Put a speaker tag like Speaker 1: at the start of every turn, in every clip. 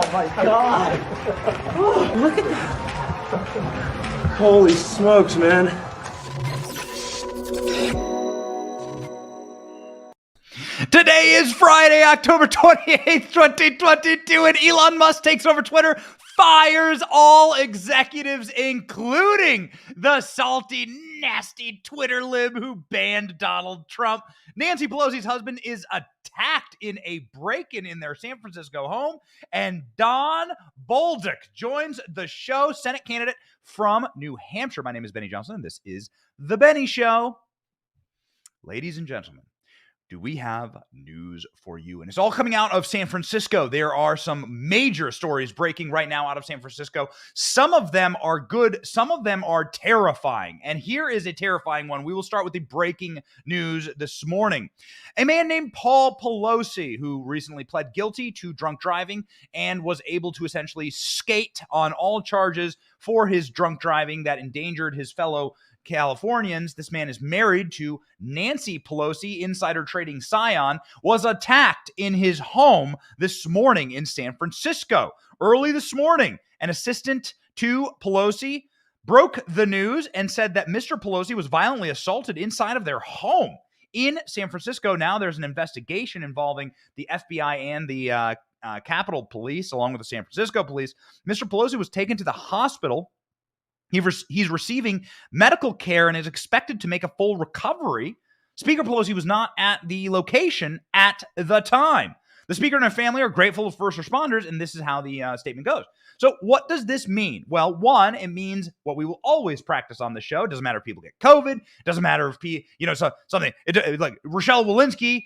Speaker 1: Oh my God. Oh, look at that. Holy smokes, man.
Speaker 2: Today is Friday, October 28th, 2022, and Elon Musk takes over Twitter, fires all executives, including the salty, nasty Twitter lib who banned Donald Trump. Nancy Pelosi's husband is attacked in a break-in in their San Francisco home, and Don Bolduc joins the show, Senate candidate from New Hampshire. My name is Benny Johnson, and this is The Benny Show. Ladies and gentlemen, do we have news for you? And it's all coming out of San Francisco. There are some major stories breaking right now out of San Francisco. Some of them are good. Some of them are terrifying. And here is a terrifying one. We will start with the breaking news this morning. A man named Paul Pelosi, who recently pled guilty to drunk driving and was able to essentially skate on all charges for his drunk driving that endangered his fellow Californians. This man is married to Nancy Pelosi, insider trading scion, was attacked in his home this morning in San Francisco. Early this morning, an assistant to Pelosi broke the news and said that Mr. Pelosi was violently assaulted inside of their home in San Francisco. Now there's an investigation involving the FBI and the Capitol Police, along with the San Francisco Police. Mr. Pelosi was taken to the hospital. He's receiving medical care and is expected to make a full recovery. Speaker Pelosi was not at the location at the time. The speaker and her family are grateful for first responders, and this is how the statement goes. So what does this mean? Well, one, it means what we will always practice on the show. It doesn't matter if people get COVID. It doesn't matter if something like Rochelle Walensky,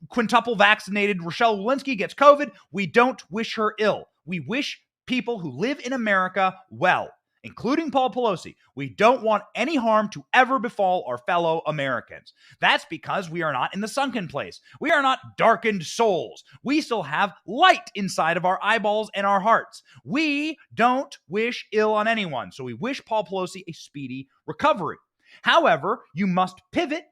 Speaker 2: quintuple vaccinated Rochelle Walensky gets COVID. We don't wish her ill. We wish people who live in America well, including Paul Pelosi. We don't want any harm to ever befall our fellow Americans. That's because we are not in the sunken place. We are not darkened souls. We still have light inside of our eyeballs and our hearts. We don't wish ill on anyone, so we wish Paul Pelosi a speedy recovery. However, you must pivot,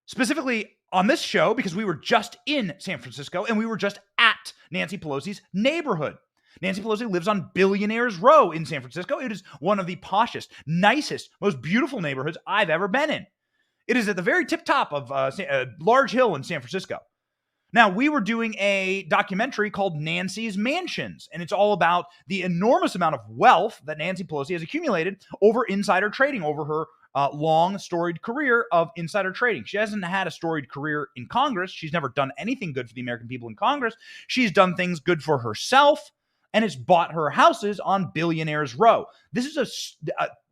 Speaker 2: specifically on this show, because we were just in San Francisco and we were just at Nancy Pelosi's neighborhood. Nancy Pelosi lives on Billionaires Row in San Francisco. It is one of the poshest, nicest, most beautiful neighborhoods I've ever been in. It is at the very tip top of a large hill in San Francisco. Now, we were doing a documentary called Nancy's Mansions, and it's all about the enormous amount of wealth that Nancy Pelosi has accumulated over insider trading, over her long, storied career of insider trading. She hasn't had a storied career in Congress. She's never done anything good for the American people in Congress. She's done things good for herself, and it's bought her houses on Billionaires Row. This is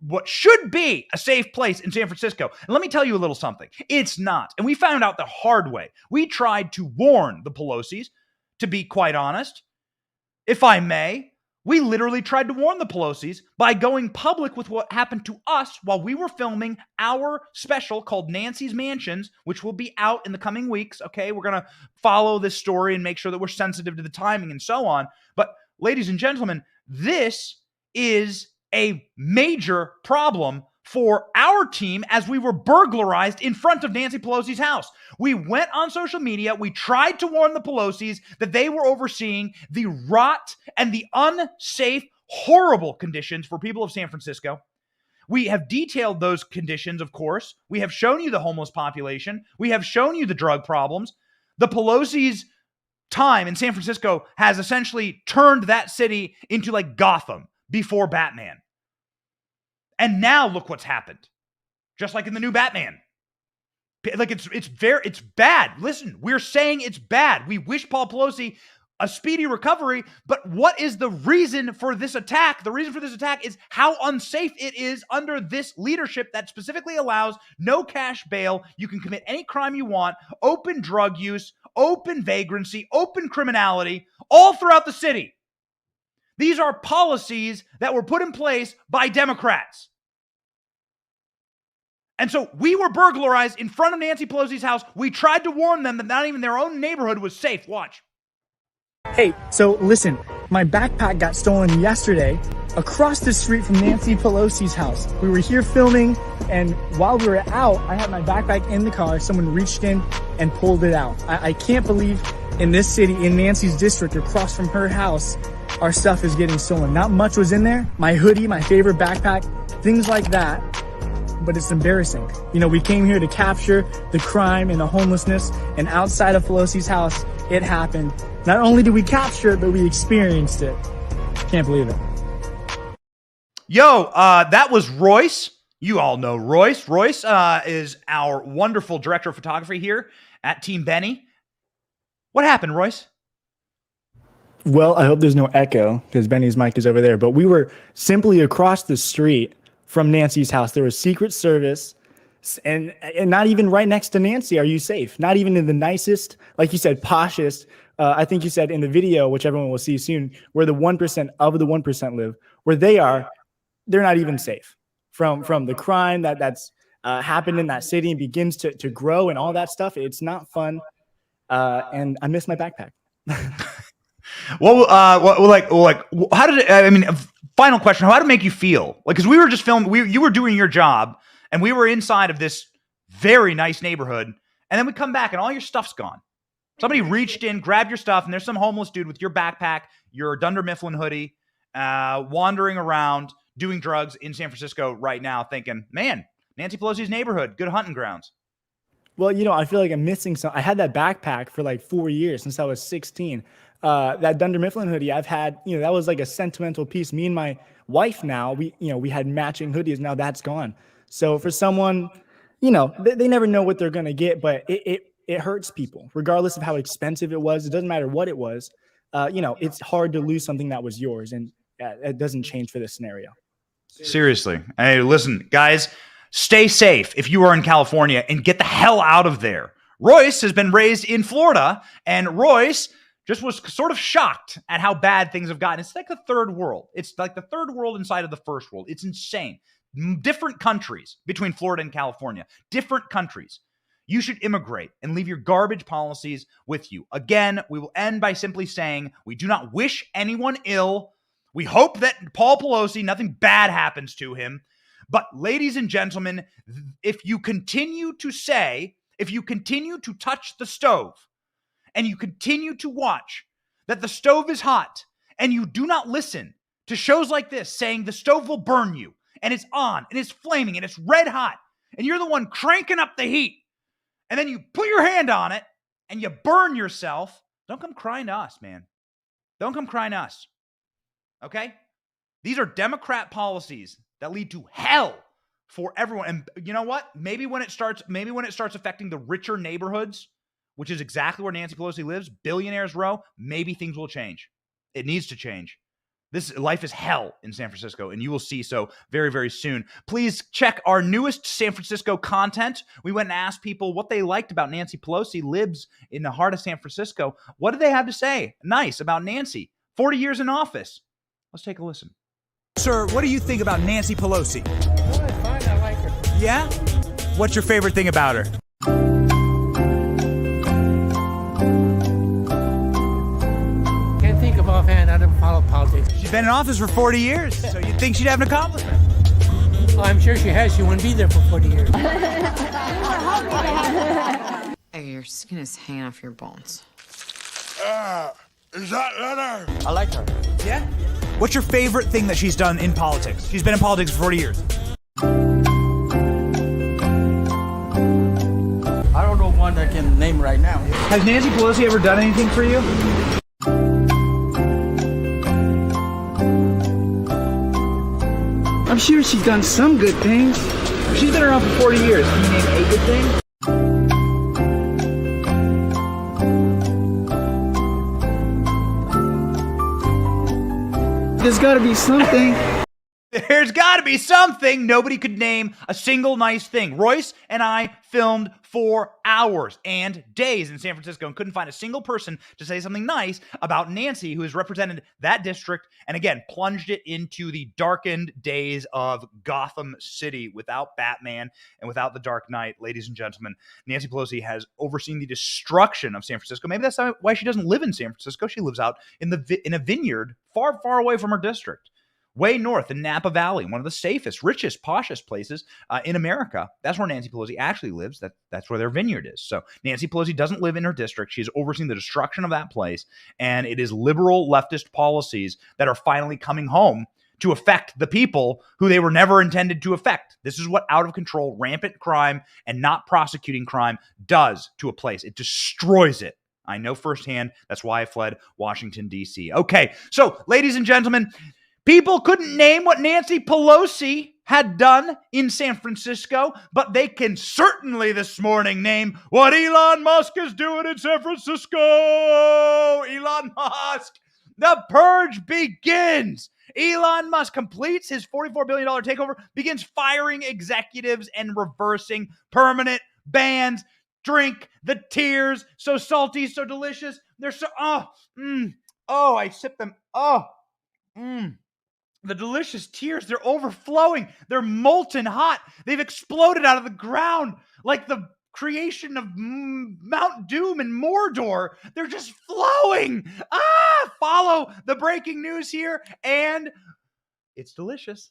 Speaker 2: what should be a safe place in San Francisco. And let me tell you a little something. It's not. And we found out the hard way. We tried to warn the Pelosis, to be quite honest. If I may, we literally tried to warn the Pelosis by going public with what happened to us while we were filming our special called Nancy's Mansions, which will be out in the coming weeks. Okay, we're going to follow this story and make sure that we're sensitive to the timing and so on. But ladies and gentlemen, this is a major problem for our team as we were burglarized in front of Nancy Pelosi's house. We went on social media. We tried to warn the Pelosis that they were overseeing the rot and the unsafe, horrible conditions for people of San Francisco. We have detailed those conditions, of course. We have shown you the homeless population. We have shown you the drug problems. The Pelosi's time in San Francisco has essentially turned that city into like Gotham before Batman. And now look what's happened. Just like in the new Batman. Like it's bad. Listen, we're saying it's bad. We wish Paul Pelosi a speedy recovery, but what is the reason for this attack? The reason for this attack is how unsafe it is under this leadership that specifically allows no cash bail. You can commit any crime you want, open drug use, open vagrancy, open criminality, all throughout the city. These are policies that were put in place by Democrats. And so we were burglarized in front of Nancy Pelosi's house. We tried to warn them that not even their own neighborhood was safe. Watch.
Speaker 3: Hey, so listen, My backpack got stolen yesterday across the street from Nancy Pelosi's house. We were here filming, and while we were out, I had my backpack in the car. Someone reached in and pulled it out. I can't believe in this city, in Nancy's district, across from her house, our stuff is getting stolen. Not much was in there. My hoodie, my favorite backpack, things like that. But it's embarrassing. You know, we came here to capture the crime and the homelessness, and outside of Pelosi's house, it happened. Not only did we capture it, but we experienced it. Can't believe it.
Speaker 2: Yo, that was Royce. You all know Royce. Royce is our wonderful director of photography here at Team Benny. What happened, Royce?
Speaker 3: Well, I hope there's no echo because Benny's mic is over there. But we were simply across the street from Nancy's house. There was Secret Service, and not even right next to Nancy are you safe. Not even in the nicest, like you said, poshest. I think you said in the video, which everyone will see soon, where the 1% of the 1% live, where they are, they're not even safe from the crime that's happened in that city and begins to grow and all that stuff. It's not fun. And I miss my backpack.
Speaker 2: Well, how did it, I mean, final question, how did it make you feel? Like, because we were just filming, you were doing your job, and we were inside of this very nice neighborhood, and then we come back, and all your stuff's gone. Somebody reached in, grabbed your stuff, and there's some homeless dude with your backpack, your Dunder Mifflin hoodie, wandering around, doing drugs in San Francisco right now, thinking, man, Nancy Pelosi's neighborhood, good hunting grounds.
Speaker 3: Well, you know, I feel like I'm missing some. I had that backpack for like 4 years since I was 16. That Dunder Mifflin hoodie I've had, you know, that was like a sentimental piece. Me and my wife now, we had matching hoodies. Now that's gone. So for someone, you know, they never know what they're going to get, but it hurts people regardless of how expensive it was. It doesn't matter what it was. You know, it's hard to lose something that was yours, and it doesn't change for this scenario.
Speaker 2: Seriously. Hey, listen, guys, stay safe if you are in California and get the hell out of there. Royce has been raised in Florida, and Royce just was sort of shocked at how bad things have gotten. It's like the third world. It's like the third world inside of the first world. It's insane. Different countries between Florida and California. Different countries. You should immigrate and leave your garbage policies with you. Again, we will end by simply saying we do not wish anyone ill. We hope that Paul Pelosi, nothing bad happens to him. But ladies and gentlemen, if you continue to touch the stove, and you continue to watch that the stove is hot, and you do not listen to shows like this saying the stove will burn you, and it's on, and it's flaming, and it's red hot, and you're the one cranking up the heat, and then you put your hand on it, and you burn yourself, don't come crying to us, man. Don't come crying to us. Okay? These are Democrat policies that lead to hell for everyone. And you know what? Maybe when it starts affecting the richer neighborhoods, which is exactly where Nancy Pelosi lives, Billionaires Row, maybe things will change. It needs to change. This life is hell in San Francisco, and you will see so very, very soon. Please check our newest San Francisco content. We went and asked people what they liked about Nancy Pelosi, lives in the heart of San Francisco. What did they have to say nice about Nancy? 40 years in office. Let's take a listen. Sir, what do you think about Nancy Pelosi?
Speaker 4: Oh, it's fine. I like her.
Speaker 2: Yeah? What's your favorite thing about her?
Speaker 4: Can't think of offhand. I don't follow politics.
Speaker 2: She's been in office for 40 years, so you'd think she'd have an accomplishment.
Speaker 4: Oh, I'm sure she has. She wouldn't be there for 40 years.
Speaker 5: Hey, your skin is hanging off your bones.
Speaker 6: Is that letter?
Speaker 4: I like her.
Speaker 2: Yeah? What's your favorite thing that she's done in politics? She's been in politics for 40 years.
Speaker 4: I don't know one I can name right now.
Speaker 2: Has Nancy Pelosi ever done anything for you?
Speaker 3: I'm sure she's done some good things. She's been around for 40 years. Can you name a good thing? There's got to be something.
Speaker 2: There's got to be something. Nobody could name a single nice thing. Royce and I filmed for hours and days in San Francisco and couldn't find a single person to say something nice about Nancy, who has represented that district and, again, plunged it into the darkened days of Gotham City without Batman and without the Dark Knight. Ladies and gentlemen, Nancy Pelosi has overseen the destruction of San Francisco. Maybe that's why she doesn't live in San Francisco. She lives out in a vineyard far, far away from her district. Way north in Napa Valley, one of the safest, richest, poshest places in America. That's where Nancy Pelosi actually lives. That's where their vineyard is. So Nancy Pelosi doesn't live in her district. She's overseen the destruction of that place. And it is liberal leftist policies that are finally coming home to affect the people who they were never intended to affect. This is what out of control, rampant crime and not prosecuting crime does to a place. It destroys it. I know firsthand. That's why I fled Washington, D.C. Okay, so ladies and gentlemen, people couldn't name what Nancy Pelosi had done in San Francisco, but they can certainly this morning name what Elon Musk is doing in San Francisco. Elon Musk, the purge begins. Elon Musk completes his $44 billion takeover, begins firing executives and reversing permanent bans. Drink the tears, so salty, so delicious. They're so, I sip them. The delicious tears, they're overflowing. They're molten hot. They've exploded out of the ground like the creation of Mount Doom and Mordor. They're just flowing. Follow the breaking news here, and it's delicious.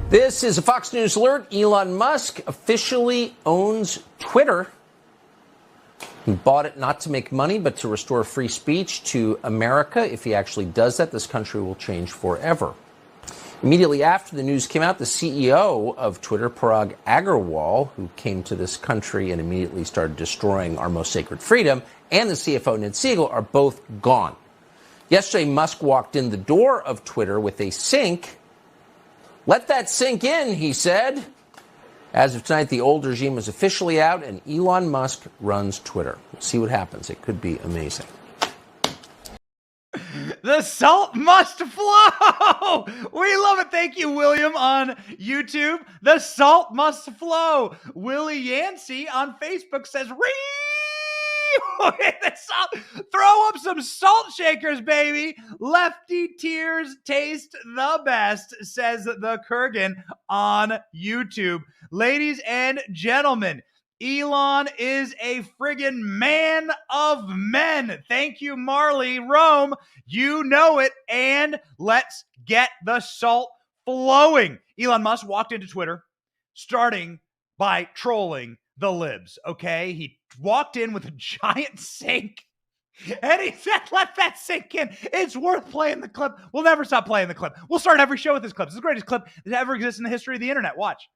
Speaker 7: This is a Fox News alert. Elon Musk officially owns Twitter. He bought it not to make money, but to restore free speech to America. If he actually does that, this country will change forever. Immediately after the news came out, the CEO of Twitter, Parag Agrawal, who came to this country and immediately started destroying our most sacred freedom, and the CFO, Ned Siegel, are both gone. Yesterday, Musk walked in the door of Twitter with a sink. Let that sink in, he said. As of tonight, the old regime is officially out, and Elon Musk runs Twitter. We'll see what happens. It could be amazing.
Speaker 2: The salt must flow. We love it. Thank you, William, on YouTube. The salt must flow. Willie Yancey on Facebook says, throw up some salt shakers, baby. Lefty tears taste the best, says the Kurgan on YouTube. Ladies and gentlemen, Elon is a friggin' man of men. Thank you, Marley Rome. You know it. And let's get the salt flowing. Elon Musk walked into Twitter, starting by trolling the libs, okay? He walked in with a giant sink, and he said, let that sink in. It's worth playing the clip. We'll never stop playing the clip. We'll start every show with this clip. It's the greatest clip that ever exists in the history of the internet. Watch.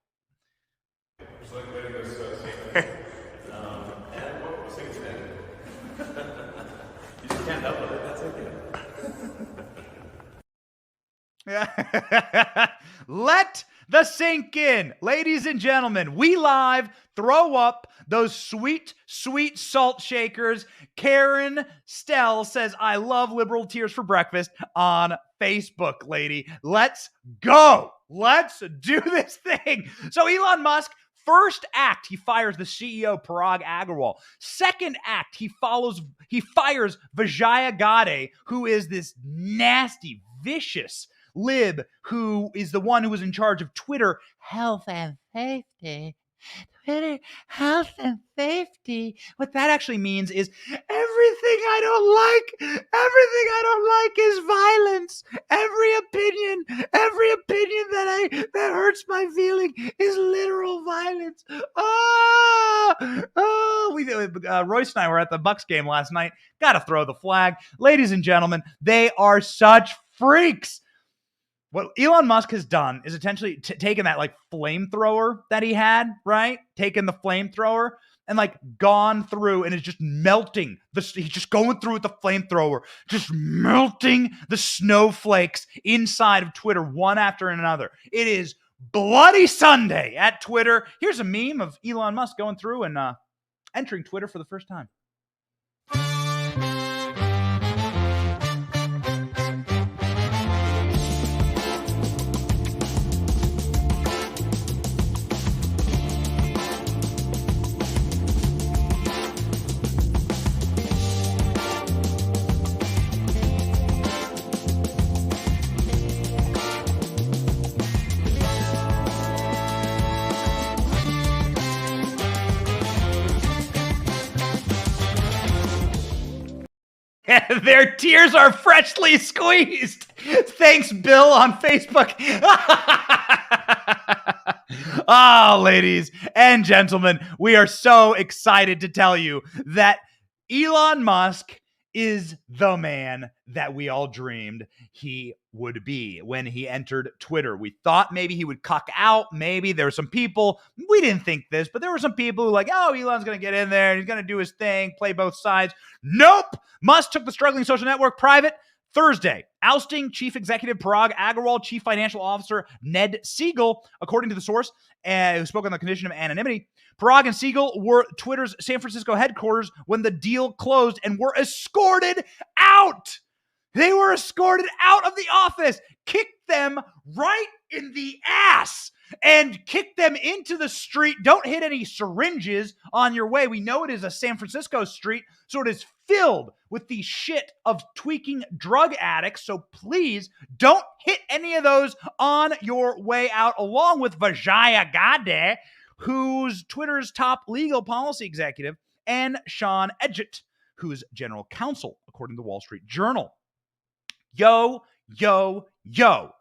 Speaker 2: Let the sink in. Ladies and gentlemen, we live throw up those sweet, sweet salt shakers. Karen Stell says, I love liberal tears for breakfast on Facebook, lady. Let's go. Let's do this thing. So Elon Musk, first act, he fires the CEO, Parag Agrawal. Second act, he fires Vijaya Gadde, who is this nasty, vicious lib who is the one who was in charge of Twitter health and safety. Twitter health and safety. What that actually means is everything I don't like is violence. Every opinion that hurts my feeling is literal violence. Royce and I were at the Bucks game last night. Got to throw the flag. Ladies and gentlemen, they are such freaks. What Elon Musk has done is essentially taken that like flamethrower that he had, right? Taken the flamethrower and like gone through and is just melting. He's just going through with the flamethrower, just melting the snowflakes inside of Twitter one after another. It is Bloody Sunday at Twitter. Here's a meme of Elon Musk going through and entering Twitter for the first time. Their tears are freshly squeezed. Thanks, Bill, on Facebook. Oh, ladies and gentlemen, we are so excited to tell you that Elon Musk is the man that we all dreamed he would be when he entered Twitter. We thought maybe he would cuck out. Maybe there were some people, we didn't think this, but there were some people who were like, oh, Elon's going to get in there and he's going to do his thing, play both sides. Nope. Musk took the struggling social network private Thursday, ousting Chief Executive Parag Agrawal, Chief Financial Officer Ned Siegel, according to the source, who spoke on the condition of anonymity. Parag and Siegel were Twitter's San Francisco headquarters when the deal closed and were escorted out. They were escorted out of the office, kicked them right in the ass, and kicked them into the street. Don't hit any syringes on your way. We know it is a San Francisco street, so it is filled with the shit of tweaking drug addicts. So please don't hit any of those on your way out, along with Vijaya Gadde, who's Twitter's top legal policy executive, and Sean Edgett, who's general counsel, according to the Wall Street Journal. Yo, yo, yo.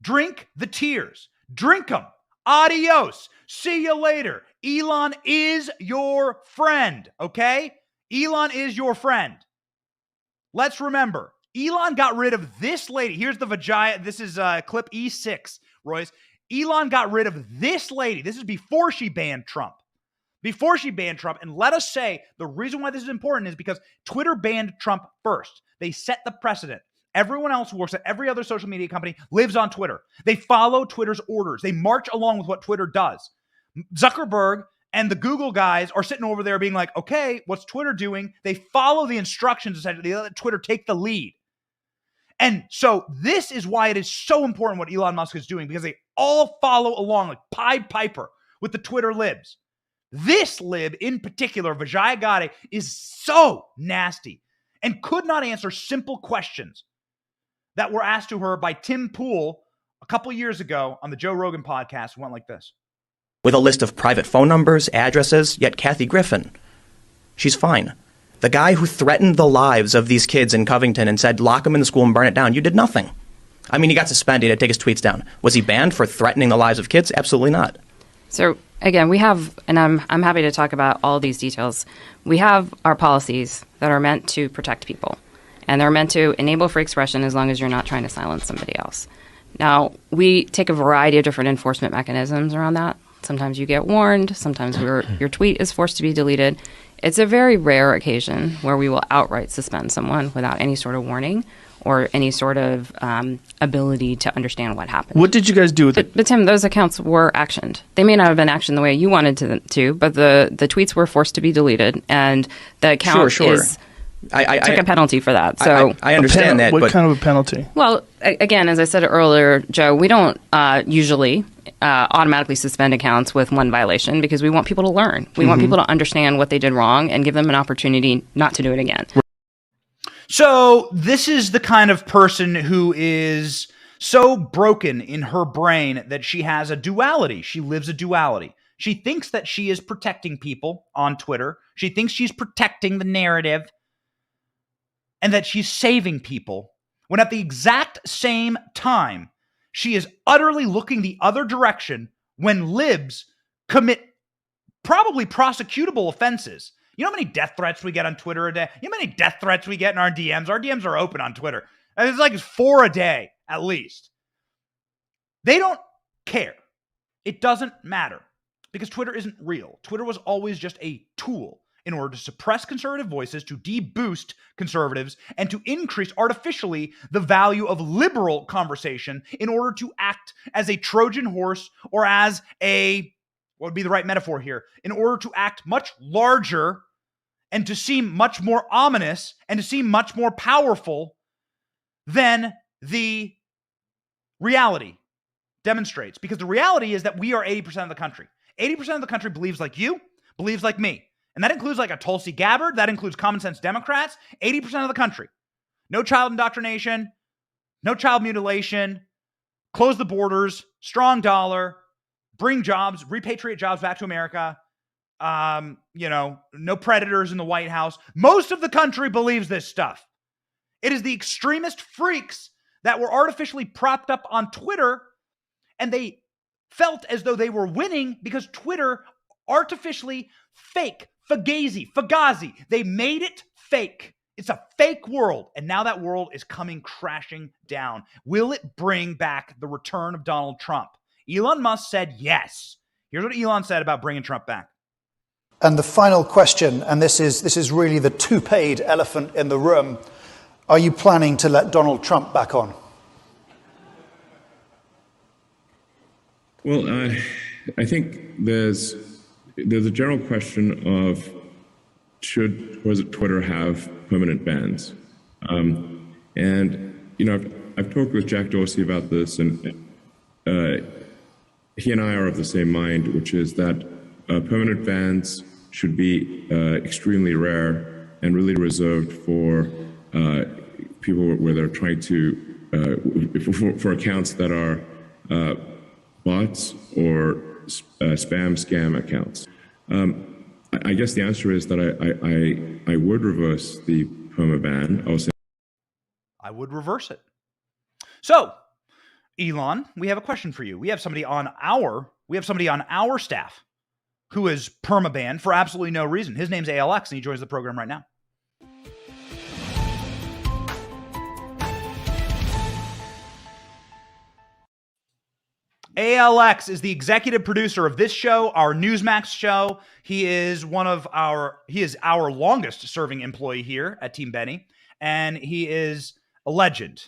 Speaker 2: Drink the tears. Drink them. Adios. See you later. Elon is your friend, okay? Elon is your friend. Let's remember, Elon got rid of this lady. Here's the vagina. This is clip E6, Royce. Elon got rid of this lady. This is before she banned Trump. Before she banned Trump. And let us say the reason why this is important is because Twitter banned Trump first. They set the precedent. Everyone else who works at every other social media company lives on Twitter. They follow Twitter's orders. They march along with what Twitter does. Zuckerberg and the Google guys are sitting over there being like, okay, what's Twitter doing? They follow the instructions, essentially. They let Twitter take the lead. And so this is why it is so important what Elon Musk is doing, because they all follow along like Pied Piper with the Twitter libs. This lib in particular, Vijaya Gadde, is so nasty and could not answer simple questions that were asked to her by Tim Pool a couple years ago on the Joe Rogan podcast. Went like this.
Speaker 8: With a list of private phone numbers, addresses, yet Kathy Griffin, she's fine. The guy who threatened the lives of these kids in Covington and said, lock them in the school and burn it down, you did nothing. I mean, he got suspended, he had to take his tweets down. Was he banned for threatening the lives of kids? Absolutely not.
Speaker 9: So again, we have, and I'm happy to talk about all these details. We have our policies that are meant to protect people, and they're meant to enable free expression as long as you're not trying to silence somebody else. Now, we take a variety of different enforcement mechanisms around that. Sometimes you get warned. Sometimes your tweet is forced to be deleted. It's a very rare occasion where we will outright suspend someone without any sort of warning or any sort of ability to understand what happened.
Speaker 3: What did you guys do with it?
Speaker 9: But Tim, those accounts were actioned. They may not have been actioned the way you wanted to, but the tweets were forced to be deleted, and the account is took a penalty for that. So
Speaker 8: I understand that.
Speaker 3: What kind of a penalty?
Speaker 9: Well, again, as I said earlier, Joe, we don't usually automatically suspend accounts with one violation because we want people to learn. We want people to understand what they did wrong and give them an opportunity not to do it again.
Speaker 2: So this is the kind of person who is so broken in her brain that she has a duality. She lives a duality. She thinks that she is protecting people on Twitter. She thinks she's protecting the narrative and that she's saving people, when at the exact same time, she is utterly looking the other direction when libs commit probably prosecutable offenses. You know how many death threats we get on Twitter a day? You know how many death threats we get in our DMs? Our DMs are open on Twitter. And it's like 4 a day, at least. They don't care. It doesn't matter because Twitter isn't real. Twitter was always just a tool in order to suppress conservative voices, to deboost conservatives, and to increase artificially the value of liberal conversation in order to act as a Trojan horse or as a, what would be the right metaphor here, in order to act much larger and to seem much more ominous and to seem much more powerful than the reality demonstrates. Because the reality is that we are 80% of the country. 80% of the country believes like you, believes like me. And that includes like a Tulsi Gabbard. That includes common sense Democrats. 80% of the country. No child indoctrination. No child mutilation. Close the borders. Strong dollar. Bring jobs. Repatriate jobs back to America. No predators in the White House. Most of the country believes this stuff. It is the extremist freaks that were artificially propped up on Twitter, and they felt as though they were winning because Twitter artificially Fugazi. They made it fake. It's a fake world, and now that world is coming crashing down. Will it bring back the return of Donald Trump? Elon Musk said yes. Here's what Elon said about bringing Trump back.
Speaker 10: And the final question, and this is really the toupeed elephant in the room, are you planning to let Donald Trump back on?
Speaker 11: Well, I think there's a general question of should Twitter have permanent bans? And, you know, I've talked with Jack Dorsey about this, and he and I are of the same mind, which is that permanent bans should be extremely rare and really reserved for people where they're trying to, for accounts that are bots or spam scam accounts. I guess the answer is that I would reverse the perma ban.
Speaker 2: I would reverse it. So, Elon, we have a question for you. We have somebody on our staff who is perma-banned for absolutely no reason. His name's ALX, and he joins the program right now. ALX is the executive producer of this show, our Newsmax show. He is our longest serving employee here at Team Benny, and he is a legend.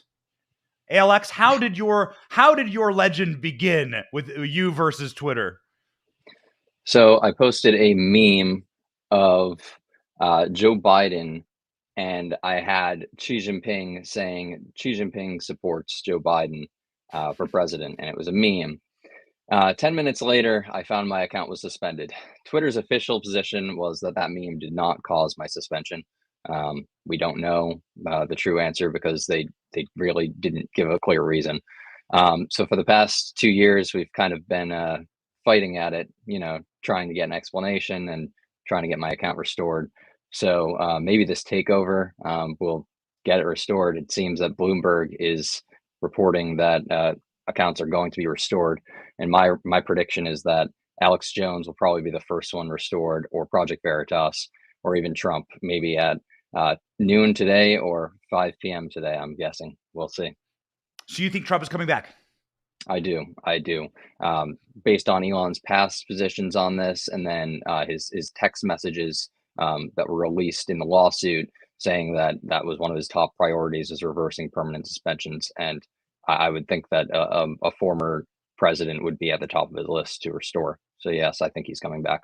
Speaker 2: ALX, how did your legend begin with you versus Twitter?
Speaker 12: So I posted a meme of Joe Biden, and I had Xi Jinping saying Xi Jinping supports Joe Biden for president, and it was a meme. 10 minutes later, I found my account was suspended. Twitter's official position was that meme did not cause my suspension. We don't know the true answer because they really didn't give a clear reason. So for the past 2 years, we've kind of been fighting at it, you know, trying to get an explanation and trying to get my account restored. So maybe this takeover will get it restored. It seems that Bloomberg is reporting that accounts are going to be restored. And my prediction is that Alex Jones will probably be the first one restored, or Project Veritas, or even Trump, maybe at noon today or 5 p.m. today, I'm guessing. We'll see.
Speaker 2: So you think Trump is coming back?
Speaker 12: I do. Based on Elon's past positions on this, and then his text messages that were released in the lawsuit saying that was one of his top priorities, is reversing permanent suspensions. And I would think that a former president would be at the top of his list to restore. So yes, I think he's coming back.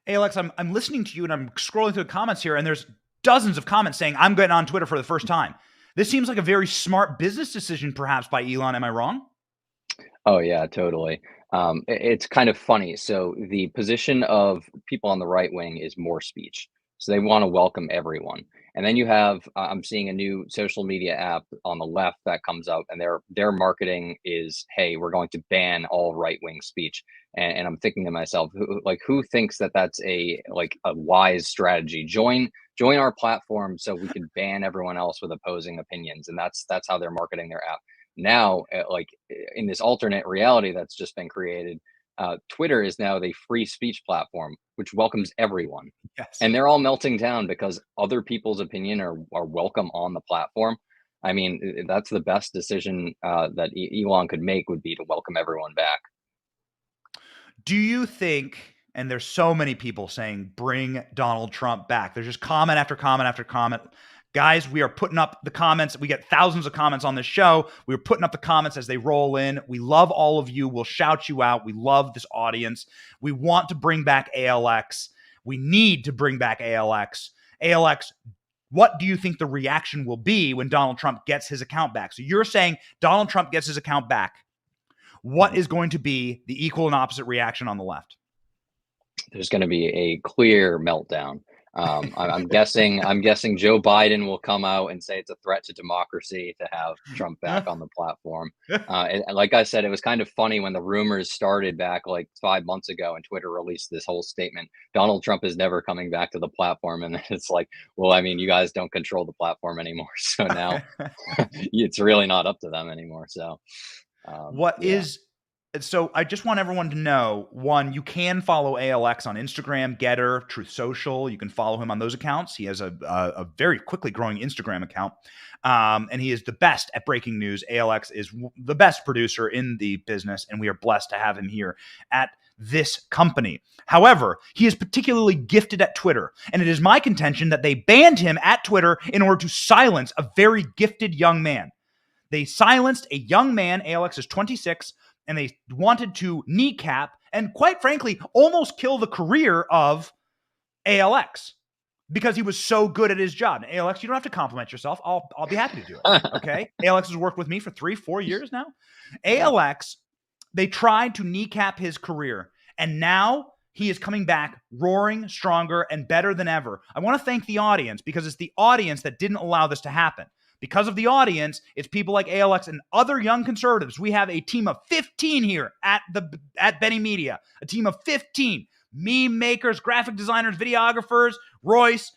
Speaker 2: Hey, Alex, I'm listening to you, and I'm scrolling through the comments here, and there's dozens of comments saying I'm getting on Twitter for the first time. This seems like a very smart business decision, perhaps, by Elon. Am I wrong?
Speaker 12: Oh yeah, totally. It's kind of funny. So the position of people on the right wing is more speech. So they want to welcome everyone. And then you have, I'm seeing a new social media app on the left that comes up, and their marketing is, hey, we're going to ban all right wing speech. And I'm thinking to myself, who thinks that that's a wise strategy? Join our platform so we can ban everyone else with opposing opinions. And that's how they're marketing their app. Now, in this alternate reality that's just been created, Twitter is now the free speech platform, which welcomes everyone.
Speaker 2: Yes.
Speaker 12: And they're all melting down because other people's opinion are welcome on the platform. I mean, that's the best decision that Elon could make, would be to welcome everyone back.
Speaker 2: Do you think, and there's so many people saying, bring Donald Trump back. There's just comment after comment after comment. Guys, we are putting up the comments. We get thousands of comments on this show. We're putting up the comments as they roll in. We love all of you. We'll shout you out. We love this audience. We want to bring back ALX. We need to bring back ALX. ALX, what do you think the reaction will be when Donald Trump gets his account back? So you're saying Donald Trump gets his account back. What is going to be the equal and opposite reaction on the left?
Speaker 12: There's going to be a clear meltdown. I'm guessing Joe Biden will come out and say it's a threat to democracy to have Trump back on the platform. And like I said, it was kind of funny when the rumors started back like 5 months ago, and Twitter released this whole statement: Donald Trump is never coming back to the platform. And then it's like, well, I mean, you guys don't control the platform anymore, so now it's really not up to them anymore. So,
Speaker 2: So I just want everyone to know, one, you can follow ALX on Instagram, Getter, Truth Social. You can follow him on those accounts. He has a very quickly growing Instagram account, and he is the best at breaking news. ALX is the best producer in the business, and we are blessed to have him here at this company. However, he is particularly gifted at Twitter, and it is my contention that they banned him at Twitter in order to silence a very gifted young man. They silenced a young man. ALX is 26. And they wanted to kneecap and, quite frankly, almost kill the career of ALX because he was so good at his job. And ALX, you don't have to compliment yourself. I'll be happy to do it. Okay. ALX has worked with me for 3-4 years now. ALX, they tried to kneecap his career, and now he is coming back roaring, stronger, and better than ever. I want to thank the audience, because it's the audience that didn't allow this to happen. Because of the audience, it's people like ALX and other young conservatives. We have a team of 15 here at Benny Media, a team of 15 meme makers, graphic designers, videographers, Royce.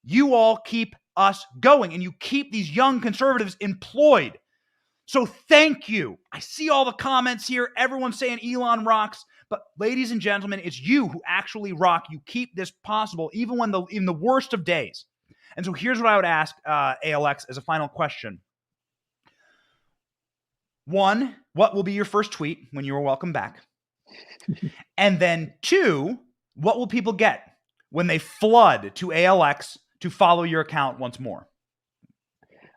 Speaker 2: You all keep us going, and you keep these young conservatives employed. So thank you. I see all the comments here. Everyone's saying Elon rocks. But ladies and gentlemen, it's you who actually rock. You keep this possible, even when in the worst of days. And so here's what I would ask ALX as a final question. One, what will be your first tweet when you are welcome back? And then two, what will people get when they flood to ALX to follow your account once more?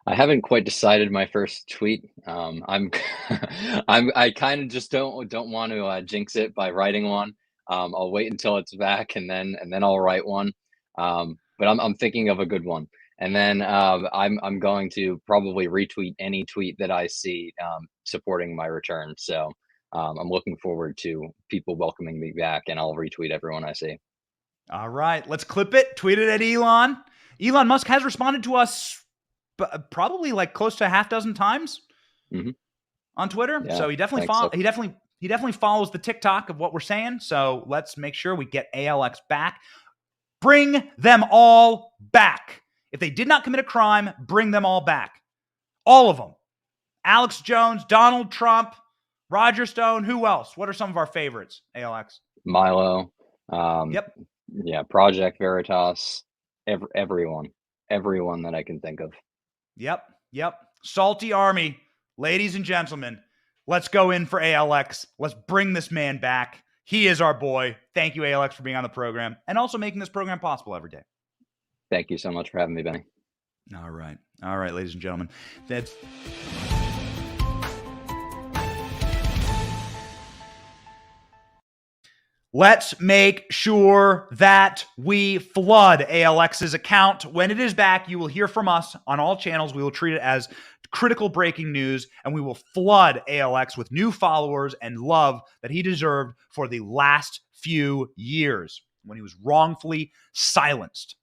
Speaker 12: I haven't quite decided my first tweet. I kind of just don't want to jinx it by writing one. I'll wait until it's back, and then I'll write one. But I'm thinking of a good one, and then I'm going to probably retweet any tweet that I see supporting my return. So I'm looking forward to people welcoming me back, and I'll retweet everyone I see.
Speaker 2: All right, let's clip it. Tweet it at Elon. Elon Musk has responded to us probably like close to a half dozen times on Twitter. Yeah, so he definitely follows. He definitely follows the TikTok of what we're saying. So let's make sure we get ALX back. Bring them all back. If they did not commit a crime, bring them all back. All of them. Alex Jones, Donald Trump, Roger Stone. Who else? What are some of our favorites, ALX?
Speaker 12: Milo. Yep. Yeah, Project Veritas. Everyone that I can think of.
Speaker 2: Yep. Salty Army. Ladies and gentlemen, let's go in for ALX. Let's bring this man back. He is our boy. Thank you, ALX, for being on the program and also making this program possible every day.
Speaker 12: Thank you so much for having me, Benny.
Speaker 2: All right, ladies and gentlemen. Let's make sure that we flood ALX's account. When it is back, you will hear from us on all channels. We will treat it as critical breaking news, and we will flood ALX with new followers and love that he deserved for the last few years when he was wrongfully silenced.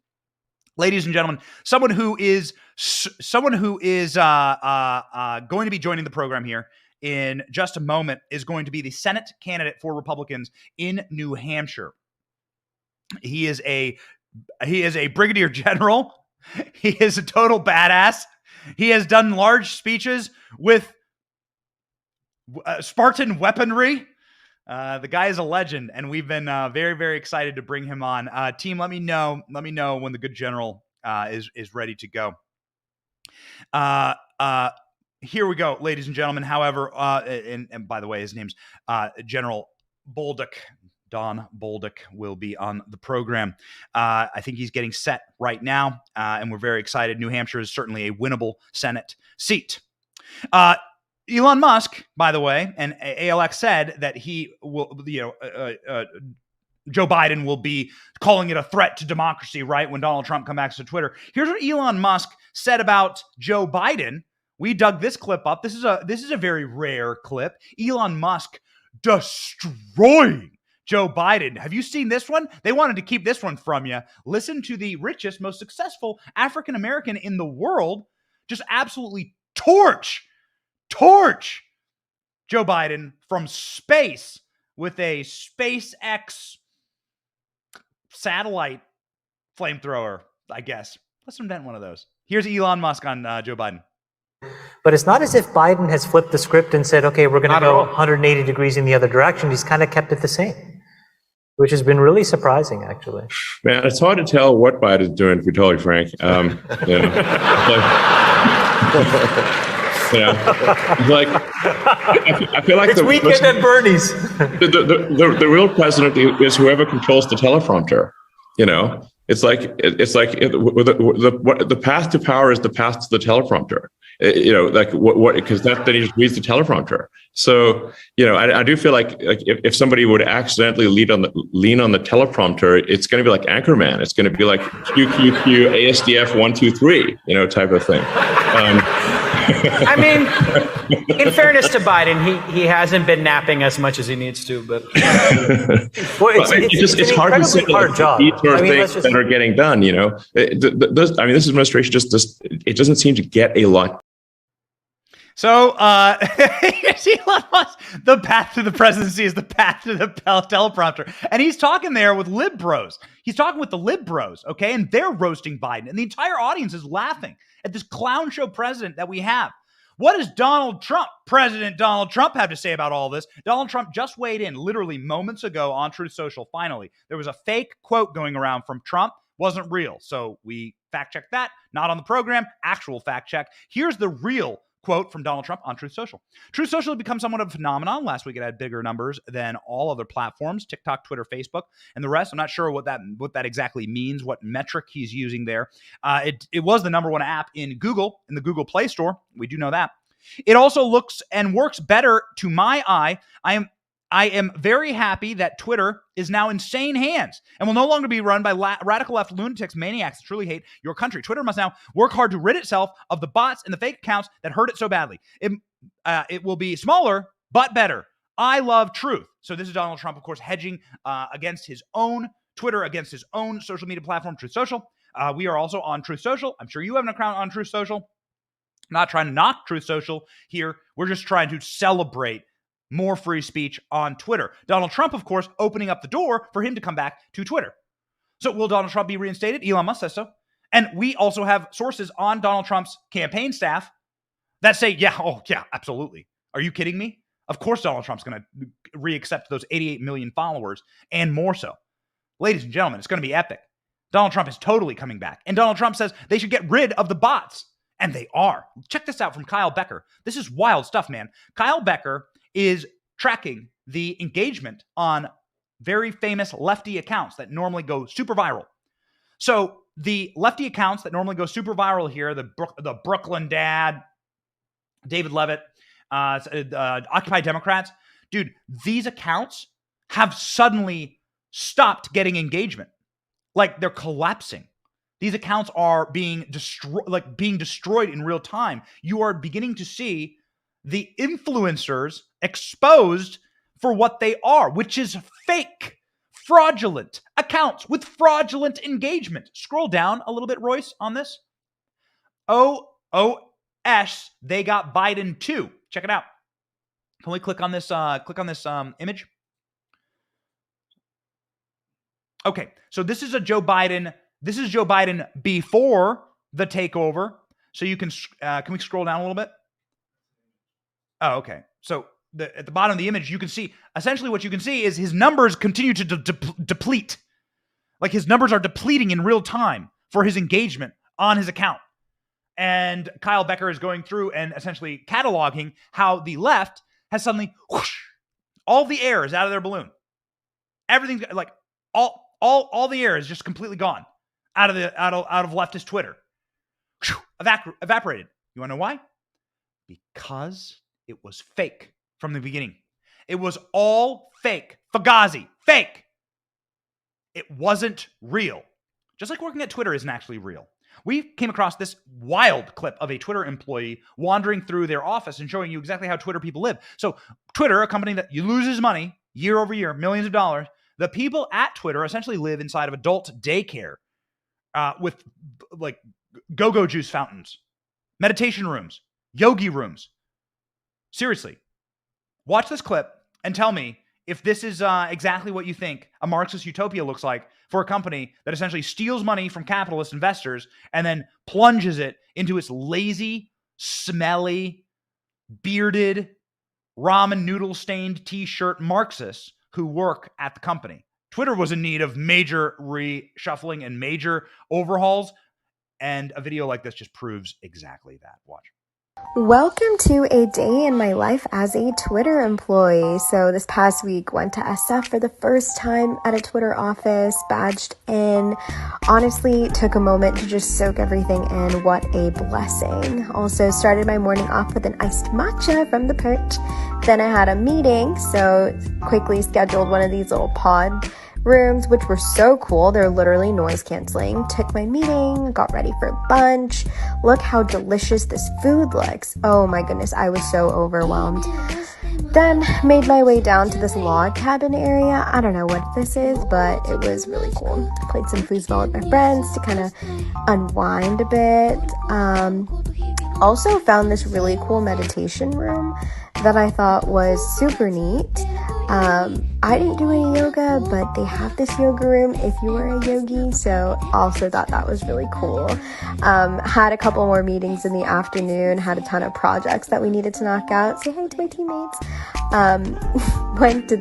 Speaker 2: Ladies and gentlemen, someone who is going to be joining the program here in just a moment is going to be the Senate candidate for Republicans in New Hampshire. He is a brigadier general. He is a total badass. He has done large speeches with Spartan weaponry. The guy is a legend, and we've been very, very excited to bring him on. Team, let me know when the good general is ready to go. Here we go, ladies and gentlemen. However, and by the way, his name's General Bolduc. Don Bolduc will be on the program. I think he's getting set right now, and we're very excited. New Hampshire is certainly a winnable Senate seat. Elon Musk, by the way, and ALX said that he will, Joe Biden will be calling it a threat to democracy, right, when Donald Trump comes back to Twitter. Here's what Elon Musk said about Joe Biden. We dug this clip up. This is a very rare clip. Elon Musk destroying Joe Biden. Have you seen this one? They wanted to keep this one from you. Listen to the richest, most successful African American in the world just absolutely torch Joe Biden from space with a SpaceX satellite flamethrower, I guess. Let's invent one of those. Here's Elon Musk on Joe Biden.
Speaker 13: But it's not as if Biden has flipped the script and said, okay, we're going to go 180 degrees in the other direction. He's kind of kept it the same, which has been really surprising, actually.
Speaker 11: Man, it's hard to tell what Biden's doing, to be totally frank. I feel like
Speaker 13: it's weekend at Bernie's.
Speaker 11: The real president is whoever controls the teleprompter. It's like the path to power is the path to the teleprompter. Because then he just reads the teleprompter. So I do feel like if somebody would accidentally lean on the teleprompter, it's going to be like Anchorman. It's going to be like QQQ ASDF 123 type of thing.
Speaker 14: I mean, in fairness to Biden, he hasn't been napping as much as he needs to, but
Speaker 11: it's hard to say these sort of things that are getting done. This administration it doesn't seem to get a lot.
Speaker 2: So, here's Elon Musk. The path to the presidency is the path to the teleprompter. And he's talking there with lib bros. He's talking with the lib bros, okay? And they're roasting Biden. And the entire audience is laughing at this clown show president that we have. What does President Donald Trump have to say about all this? Donald Trump just weighed in literally moments ago on Truth Social. Finally, there was a fake quote going around from Trump. Wasn't real. So we fact checked that. Not on the program. Actual fact check. Here's the real quote from Donald Trump on Truth Social. Truth Social has become somewhat of a phenomenon. Last week it had bigger numbers than all other platforms, TikTok, Twitter, Facebook, and the rest. I'm not sure what that exactly means, what metric he's using there. It was the number one app in Google, in the Google Play Store. We do know that. It also looks and works better to my eye. I am very happy that Twitter is now in sane hands and will no longer be run by radical left lunatics, maniacs that truly hate your country. Twitter must now work hard to rid itself of the bots and the fake accounts that hurt it so badly. It will be smaller, but better. I love truth. So this is Donald Trump, of course, hedging against his own Twitter, against his own social media platform, Truth Social. We are also on Truth Social. I'm sure you have an account on Truth Social. I'm not trying to knock Truth Social here. We're just trying to celebrate more free speech on Twitter. Donald Trump, of course, opening up the door for him to come back to Twitter. So will Donald Trump be reinstated? Elon Musk says so. And we also have sources on Donald Trump's campaign staff that say, yeah, absolutely. Are you kidding me? Of course Donald Trump's going to re-accept those 88 million followers and more so. Ladies and gentlemen, it's going to be epic. Donald Trump is totally coming back. And Donald Trump says they should get rid of the bots. And they are. Check this out from Kyle Becker. This is wild stuff, man. Kyle Becker is tracking the engagement on very famous lefty accounts that normally go super viral. So the lefty accounts that normally go super viral here, the Brooklyn Dad, David Levitt, Occupy Democrats, dude, these accounts have suddenly stopped getting engagement. Like they're collapsing. These accounts are being destroyed in real time. You are beginning to see the influencers exposed for what they are, which is fake, fraudulent accounts with fraudulent engagement. Scroll down a little bit, Royce, on this. OOS, they got Biden too. Check it out. Can we click on this image? Okay, so this is Joe Biden. This is Joe Biden before the takeover. So you can we scroll down a little bit? Oh, okay. So at the bottom of the image, you can see, essentially what you can see is his numbers continue to deplete. Like his numbers are depleting in real time for his engagement on his account. And Kyle Becker is going through and essentially cataloging how the left has suddenly, whoosh, all the air is out of their balloon. Everything's like all the air is just completely gone out of leftist Twitter. Whew, evaporated. You want to know why? Because it was fake from the beginning. It was all fake. Fugazi, fake. It wasn't real. Just like working at Twitter isn't actually real. We came across this wild clip of a Twitter employee wandering through their office and showing you exactly how Twitter people live. So Twitter, a company that loses money year over year, millions of dollars. The people at Twitter essentially live inside of adult daycare with like go-go juice fountains, meditation rooms, yogi rooms. Seriously, watch this clip and tell me if this is exactly what you think a Marxist utopia looks like for a company that essentially steals money from capitalist investors and then plunges it into its lazy, smelly, bearded, ramen noodle-stained t-shirt Marxists who work at the company. Twitter was in need of major reshuffling and major overhauls, and a video like this just proves exactly that. Watch.
Speaker 15: Welcome to a day in my life as a Twitter employee. So this past week went to SF for the first time at a Twitter office, badged in. Honestly, took a moment to just soak everything in. What a blessing. Also started my morning off with an iced matcha from the Purge. Then I had a meeting, so quickly scheduled one of these little pod rooms, which were so cool. They're literally noise canceling. Took my meeting, got ready for lunch. Look how delicious this food looks. Oh my goodness, I was so overwhelmed. Then made my way down to this log cabin area. I don't know what this is, but it was really cool. Played some foosball with my friends to kind of unwind a bit. Also found this really cool meditation room that I thought was super neat. I didn't do any yoga, but they have this yoga room if you are a yogi, so also thought that was really cool. Had a couple more meetings in the afternoon, had a ton of projects that we needed to knock out. Say hi to my teammates. Went to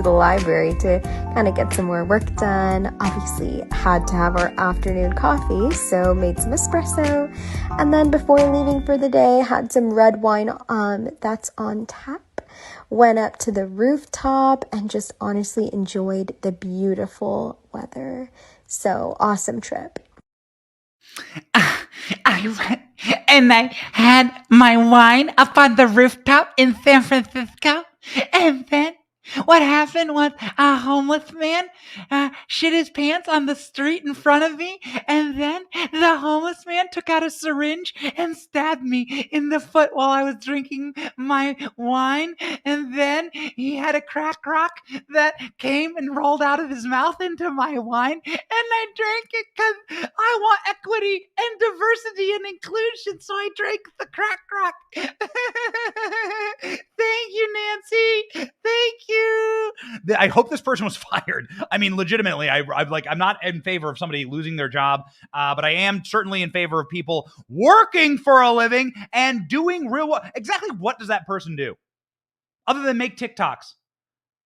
Speaker 15: the library to kind of get some more work done. Obviously had to have our afternoon coffee, so made some espresso. And then before leaving for the day, had some red wine that's on tap. Went up to the rooftop and just honestly enjoyed the beautiful weather. So awesome trip.
Speaker 14: I had my wine up on the rooftop in San Francisco, and then what happened was a homeless man shit his pants on the street in front of me, and then the homeless man took out a syringe and stabbed me in the foot while I was drinking my wine, and then he had a crack rock that came and rolled out of his mouth into my wine, and I drank it because I want equity and diversity and inclusion, so I drank the crack rock. Thank you, Nancy. Thank you.
Speaker 2: I hope this person was fired. I mean, legitimately, I'm not in favor of somebody losing their job, but I am certainly in favor of people working for a living and doing real work. Exactly what does that person do? Other than make TikToks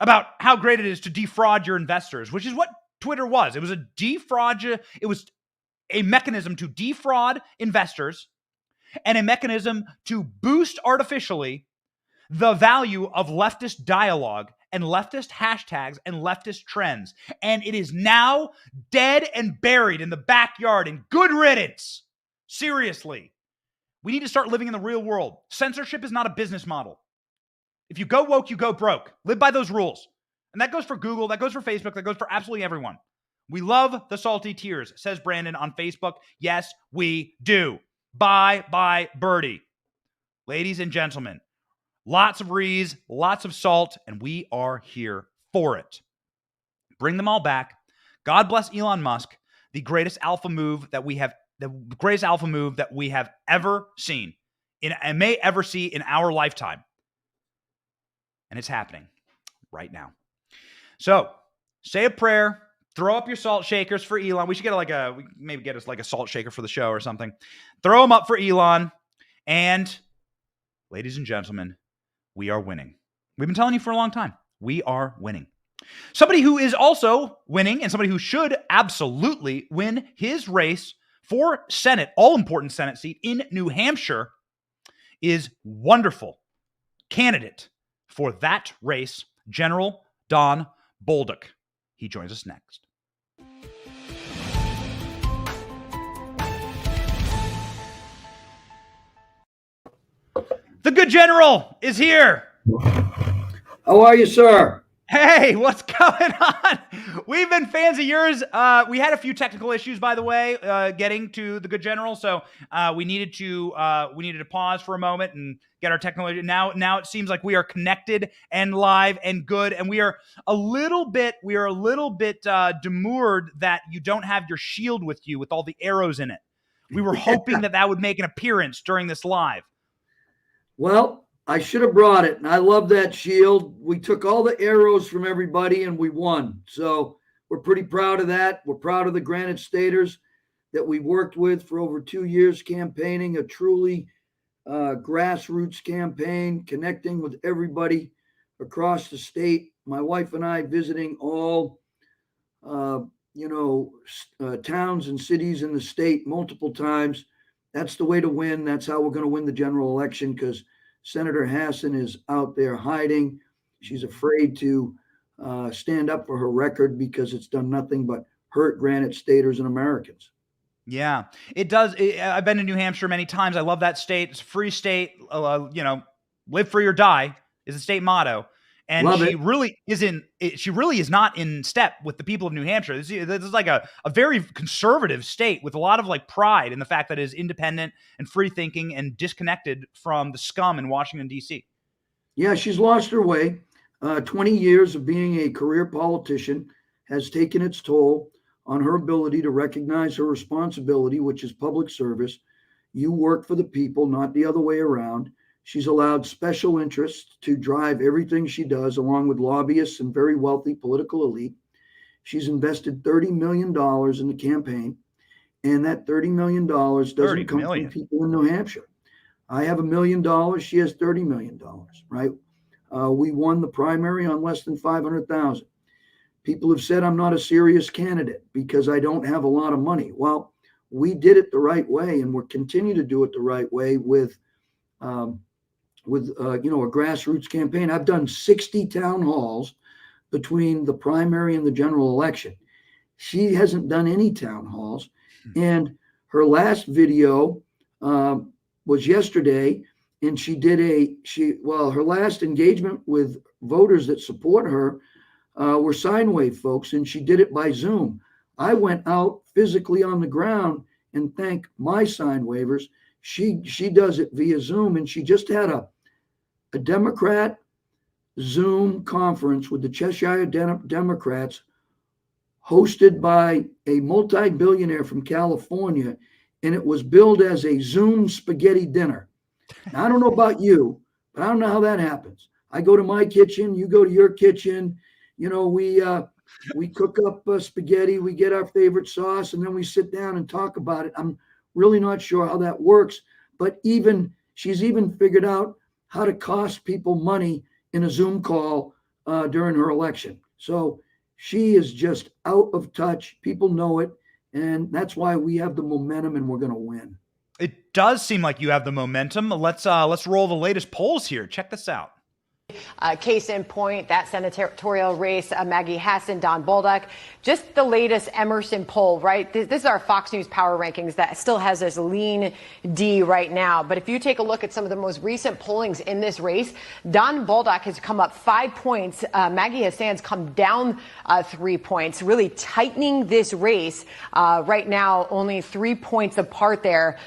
Speaker 2: about how great it is to defraud your investors, which is what Twitter was. It was a mechanism to defraud investors and a mechanism to boost artificially the value of leftist dialogue and leftist hashtags and leftist trends. And it is now dead and buried in the backyard, and good riddance. Seriously. We need to start living in the real world. Censorship is not a business model. If you go woke, you go broke. Live by those rules. And that goes for Google, that goes for Facebook, that goes for absolutely everyone. We love the salty tears, says Brandon on Facebook. Yes, we do. Bye, birdie. Ladies and gentlemen, lots of rees, lots of salt, and we are here for it. Bring them all back. God bless Elon Musk, the greatest alpha move that we have ever seen and may ever see in our lifetime. And it's happening right now. So, say a prayer, throw up your salt shakers for Elon. We should maybe get us like a salt shaker for the show or something. Throw them up for Elon. And ladies and gentlemen, we are winning. We've been telling you for a long time. We are winning. Somebody who is also winning and somebody who should absolutely win his race for Senate, all-important Senate seat in New Hampshire, is wonderful candidate for that race, General Don Bolduc. He joins us next. The good general is here.
Speaker 16: How are you, sir?
Speaker 2: Hey, what's going on? We've been fans of yours. We had a few technical issues, by the way, getting to the good general. So we needed to pause for a moment and get our technology. Now it seems like we are connected and live and good. And we are a little bit demurred that you don't have your shield with you with all the arrows in it. We were hoping that would make an appearance during this live.
Speaker 16: Well, I should have brought it, and I love that shield. We took all the arrows from everybody, and we won. So we're pretty proud of that. We're proud of the Granite Staters that we worked with for over 2 years campaigning, a truly grassroots campaign, connecting with everybody across the state. My wife and I visiting all, towns and cities in the state multiple times. That's the way to win. That's how we're going to win the general election, because Senator Hassan is out there hiding. She's afraid to stand up for her record because it's done nothing but hurt Granite Staters and Americans.
Speaker 2: Yeah, it does. I've been to New Hampshire many times. I love that state. It's a free state. Live free or die is the state motto. And
Speaker 16: Love
Speaker 2: she
Speaker 16: it.
Speaker 2: really is not in step with the people of New Hampshire. This is like a very conservative state with a lot of like pride in the fact that it is independent and free thinking and disconnected from the scum in Washington, D.C.
Speaker 16: Yeah, she's lost her way. 20 years of being a career politician has taken its toll on her ability to recognize her responsibility, which is public service. You work for the people, not the other way around. She's allowed special interests to drive everything she does, along with lobbyists and very wealthy political elite. She's invested $30 million in the campaign, and that $30 million doesn't come from people in New Hampshire. I have $1 million. She has $30 million, right? We won the primary on less than 500,000. People have said I'm not a serious candidate because I don't have a lot of money. Well, we did it the right way, and we'll continue to do it the right way with a grassroots campaign. I've done 60 town halls between the primary and the general election. She hasn't done any town halls. And her last video was yesterday, and her last engagement with voters that support her were sine wave folks, and she did it by Zoom. I went out physically on the ground and thank my sine wavers. She does it via Zoom, and she just had a Democrat Zoom conference with the Cheshire Democrats hosted by a multi-billionaire from California, and it was billed as a Zoom spaghetti dinner. Now, I don't know about you, but I don't know how that happens. I go to my kitchen, you go to your kitchen, we cook up spaghetti, we get our favorite sauce, and then we sit down and talk about it. I'm really not sure how that works, but she's even figured out how to cost people money in a Zoom call during her election. So she is just out of touch. People know it, and that's why we have the momentum, and we're going to win.
Speaker 2: It does seem like you have the momentum. Let's roll the latest polls here. Check this out.
Speaker 17: Case in point, that senatorial race, Maggie Hassan, Don Bolduc, just the latest Emerson poll, right? This is our Fox News power rankings that still has this lean D right now. But if you take a look at some of the most recent pollings in this race, Don Bolduc has come up 5 points. Maggie Hassan's come down 3 points, really tightening this race right now, only 3 points apart there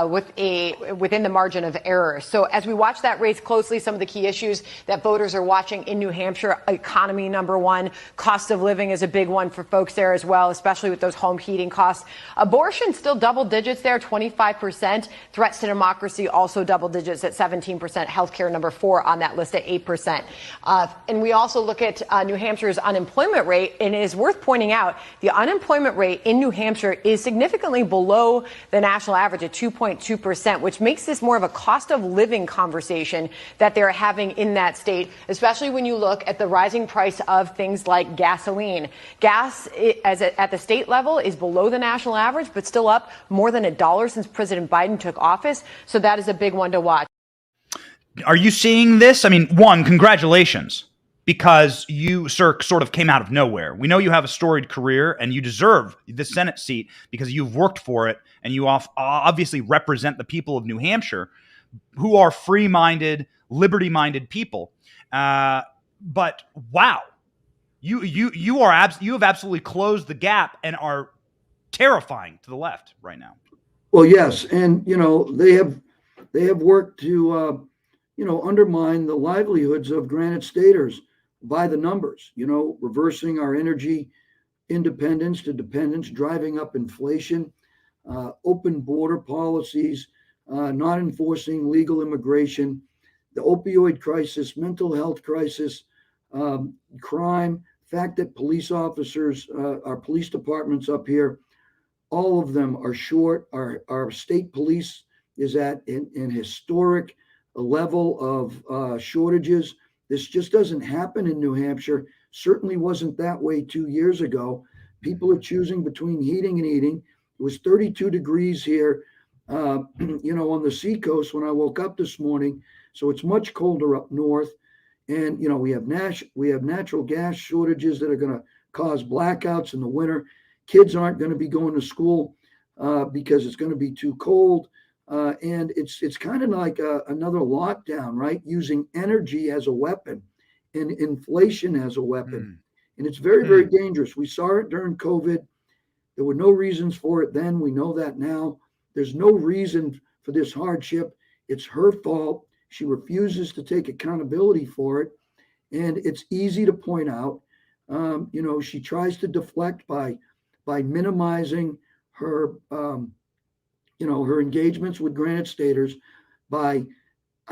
Speaker 17: within the margin of error. So as we watch that race closely, some of the key issues that voters are watching in New Hampshire: economy, number one. Cost of living is a big one for folks there as well, especially with those home heating costs. Abortion still double digits there, 25%. Threats to democracy also double digits at 17%. Healthcare number 4 on that list at 8%. And we also look at New Hampshire's unemployment rate, and it is worth pointing out the unemployment rate in New Hampshire is significantly below the national average at 2.2%, which makes this more of a cost of living conversation that they're having in that state, especially when you look at the rising price of things like gasoline. Gas at the state level is below the national average, but still up more than $1 since President Biden took office. So that is a big one to watch.
Speaker 2: Are you seeing this? I mean, one, congratulations, because you, sir, sort of came out of nowhere. We know you have a storied career and you deserve the Senate seat because you've worked for it, and you obviously represent the people of New Hampshire, who are free-minded, liberty-minded people. But wow, You have absolutely closed the gap and are terrifying to the left right now.
Speaker 16: Well, yes, and they have worked to undermine the livelihoods of Granite Staters by the numbers. Reversing our energy independence to dependence, driving up inflation, open border policies, not enforcing legal immigration, the opioid crisis, mental health crisis, crime, fact that police officers, our police departments up here, all of them are short. Our state police is at an historic level of shortages. This just doesn't happen in New Hampshire. Certainly wasn't that way 2 years ago. People are choosing between heating and eating. It was 32 degrees here, on the seacoast when I woke up this morning. So it's much colder up north. And, we have natural gas shortages that are going to cause blackouts in the winter. Kids aren't going to be going to school because it's going to be too cold. And it's kind of like another lockdown, right? Using energy as a weapon and inflation as a weapon. And it's very, very dangerous. We saw it during COVID. There were no reasons for it then. We know that now. There's no reason for this hardship. It's her fault. She refuses to take accountability for it. And it's easy to point out. She tries to deflect by minimizing her, her engagements with Granite Staters. I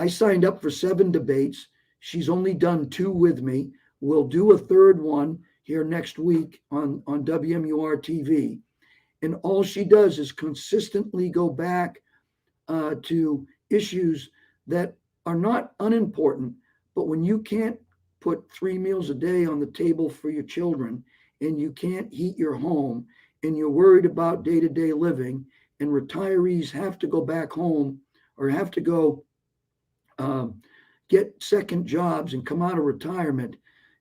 Speaker 16: signed up for 7 debates. She's only done 2 with me. We'll do a 3rd one here next week on WMUR TV. And all she does is consistently go back to issues that are not unimportant. But when you can't put 3 meals a day on the table for your children, and you can't heat your home, and you're worried about day-to-day living, and retirees have to go back home or have to go get second jobs and come out of retirement,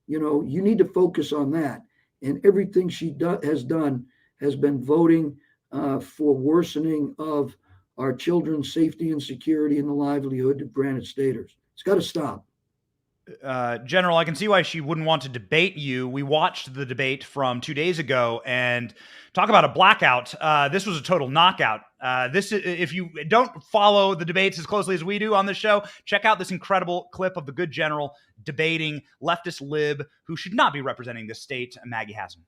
Speaker 16: you need to focus on that. And everything she has done has been voting for worsening of our children's safety and security and the livelihood of Granite Staters. It's got to stop.
Speaker 2: General, I can see why she wouldn't want to debate you. We watched the debate from 2 days ago, and talk about a blackout. This was a total knockout. If you don't follow the debates as closely as we do on this show, check out this incredible clip of the good general debating leftist lib who should not be representing this state, Maggie Hassan.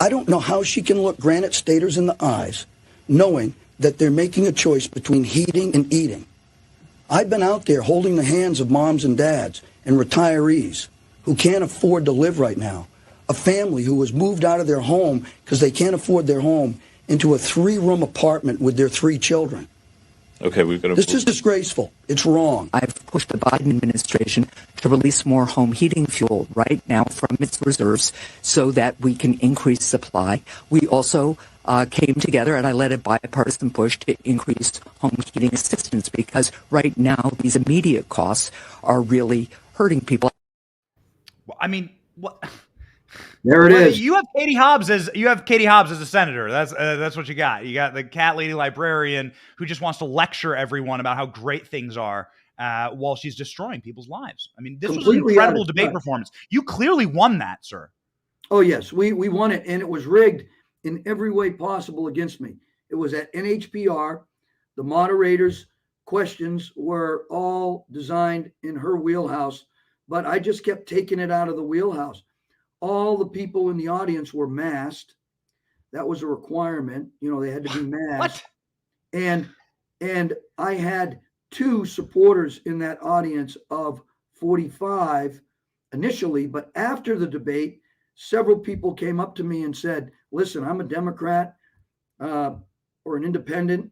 Speaker 18: I don't know how she can look Granite Staters in the eyes, knowing that they're making a choice between heating and eating. I've been out there holding the hands of moms and dads and retirees who can't afford to live right now. A family who was moved out of their home because they can't afford their home into a 3-room apartment with their 3 children.
Speaker 19: Okay, we've got to...
Speaker 18: This is disgraceful. It's wrong.
Speaker 20: I've pushed the Biden administration to release more home heating fuel right now from its reserves so that we can increase supply. We also came together, and I led a bipartisan push to increase home heating assistance because right now these immediate costs are really hurting people.
Speaker 2: I mean, what?
Speaker 16: There it is.
Speaker 2: You have Katie Hobbs as a senator. That's what you got. You got the cat lady librarian who just wants to lecture everyone about how great things are while she's destroying people's lives. I mean, this was an incredible debate performance. You clearly won that, sir.
Speaker 16: Oh yes, we won it, and it was rigged in every way possible against me. It was at NHPR. The moderators' questions were all designed in her wheelhouse, but I just kept taking it out of the wheelhouse. All the people in the audience were masked. That was a requirement. They had to be masked. What? And I had 2 supporters in that audience of 45 initially, but after the debate, several people came up to me and said, listen, I'm a Democrat or an independent.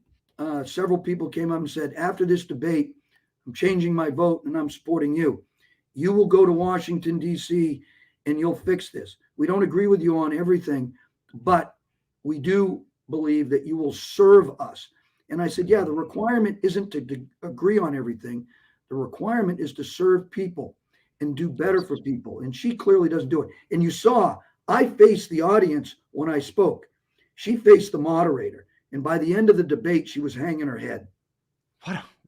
Speaker 16: Several people came up and said, after this debate, I'm changing my vote and I'm supporting you. You will go to Washington, D.C., and you'll fix this. We don't agree with you on everything, but we do believe that you will serve us. And I said, yeah, the requirement isn't to agree on everything. The requirement is to serve people and do better for people. And she clearly doesn't do it. And you saw, I faced the audience when I spoke. She faced the moderator. And by the end of the debate, she was hanging her head.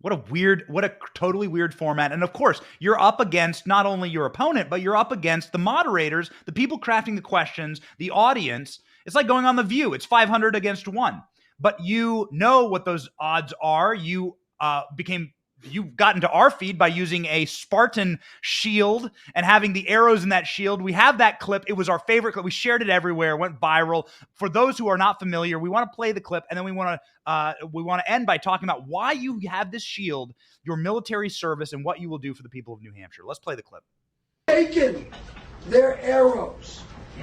Speaker 2: What a totally weird format. And of course, you're up against not only your opponent, but you're up against the moderators, the people crafting the questions, the audience. It's like going on The View. It's 500 against 1. But you know what those odds are. You got into our feed by using a Spartan shield and having the arrows in that shield. We have that clip. It was our favorite clip. We shared it everywhere. It went viral. For those who are not familiar, we want to play the clip, and then we want to end by talking about why you have this shield, your military service, and what you will do for the people of New Hampshire. Let's play the clip.
Speaker 18: Taken their arrows. We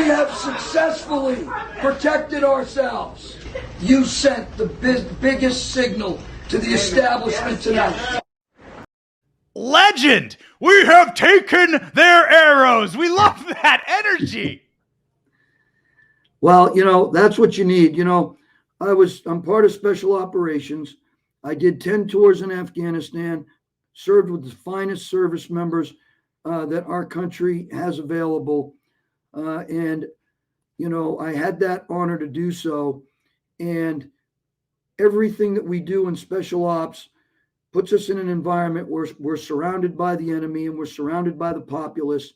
Speaker 18: have successfully protected ourselves. You sent the biggest signal to the establishment tonight.
Speaker 2: Legend! We have taken their arrows. We love that energy.
Speaker 16: Well, that's what you need. I'm part of special operations. I did 10 tours in Afghanistan, served with the finest service members that our country has available. And I had that honor to do so. And everything that we do in special ops puts us in an environment where we're surrounded by the enemy and we're surrounded by the populace.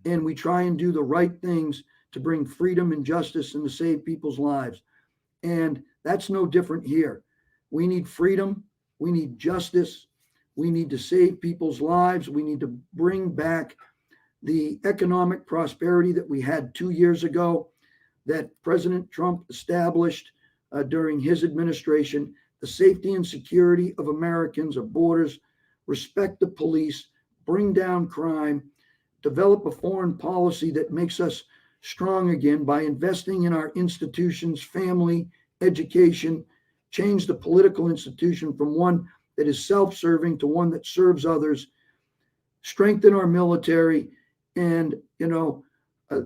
Speaker 16: And we try and do the right things to bring freedom and justice and to save people's lives. And that's no different here. We need freedom. We need justice. We need to save people's lives. We need to bring back the economic prosperity that we had 2 years ago, that President Trump established during his administration, the safety and security of Americans, of borders, respect the police, bring down crime, develop a foreign policy that makes us strong again by investing in our institutions, family, education, change the political institution from one that is self-serving to one that serves others, strengthen our military. And,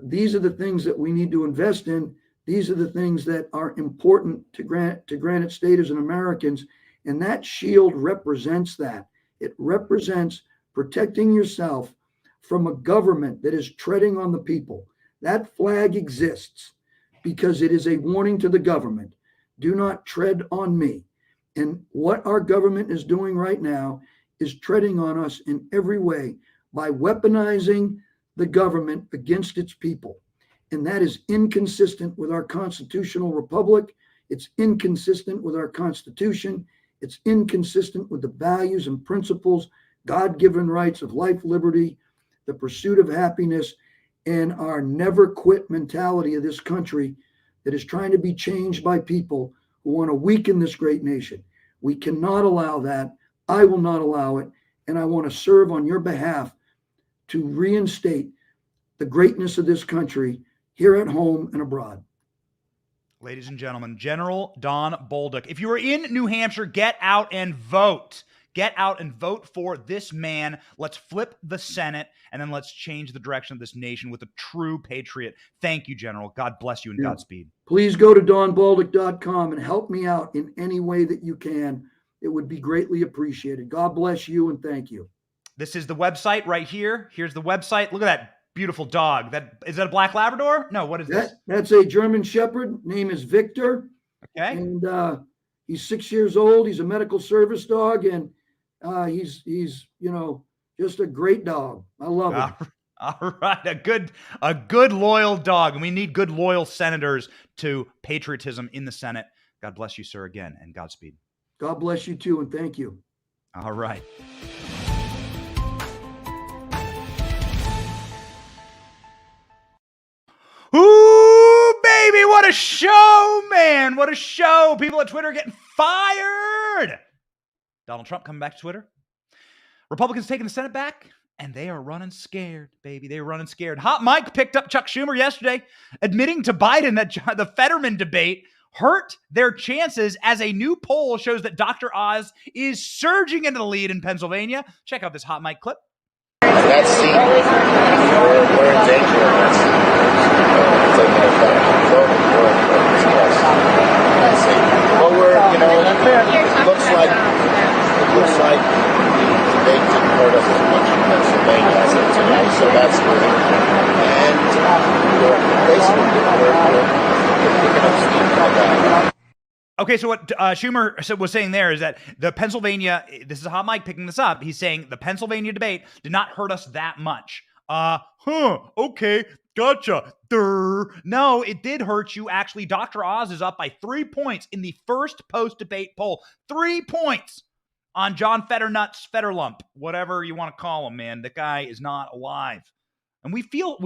Speaker 16: these are the things that we need to invest in. These are the things that are important to Granite Staters and Americans. And that shield represents that. It represents protecting yourself from a government that is treading on the people. That flag exists because it is a warning to the government. Do not tread on me. And what our government is doing right now is treading on us in every way by weaponizing the government against its people. And that is inconsistent with our constitutional republic. It's inconsistent with our Constitution. It's inconsistent with the values and principles, God-given rights of life, liberty, the pursuit of happiness, and our never quit mentality of this country that is trying to be changed by people who want to weaken this great nation. We cannot allow that. I will not allow it. And I want to serve on your behalf to reinstate the greatness of this country here at home and abroad.
Speaker 2: Ladies and gentlemen, General Don Bolduc. If you are in New Hampshire, get out and vote. Get out and vote for this man. Let's flip the Senate, and then let's change the direction of this nation with a true patriot. Thank you, General. God bless you and Godspeed.
Speaker 16: Please go to donbolduc.com and help me out in any way that you can. It would be greatly appreciated. God bless you and thank you.
Speaker 2: This is the website right here. Here's the website. Look at that beautiful dog. Is that a black Labrador? No, what is this?
Speaker 16: That's a German Shepherd. Name is Victor.
Speaker 2: Okay.
Speaker 16: And he's 6 years old. He's a medical service dog, and he's just a great dog. I love him.
Speaker 2: All right, a good loyal dog, and we need good loyal senators to patriotism in the Senate. God bless you, sir, again, and Godspeed.
Speaker 16: God bless you too, and thank you.
Speaker 2: All right. Ooh, baby, what a show, man. What a show. People at Twitter getting fired. Donald Trump coming back to Twitter. Republicans taking the Senate back, and they are running scared, baby. They're running scared. Hot Mike picked up Chuck Schumer yesterday, admitting to Biden that the Fetterman debate hurt their chances as a new poll shows that Dr. Oz is surging into the lead in Pennsylvania. Check out this Hot Mike clip.
Speaker 19: That seat, we're in danger of that seat. Taking effect. But it looks like they didn't hurt us as much in Pennsylvania as it today, so that's good. And basically, we're picking up steam on that.
Speaker 2: Okay, so what Schumer was saying there is that the Pennsylvania, this is Hot Mike picking this up. He's saying the Pennsylvania debate did not hurt us that much. Okay, gotcha. No, it did hurt you. Actually, Dr. Oz is up by 3 points in the first post-debate poll. 3 points on John Fetternuts, Fetterlump, whatever you want to call him, man. The guy is not alive. And we feel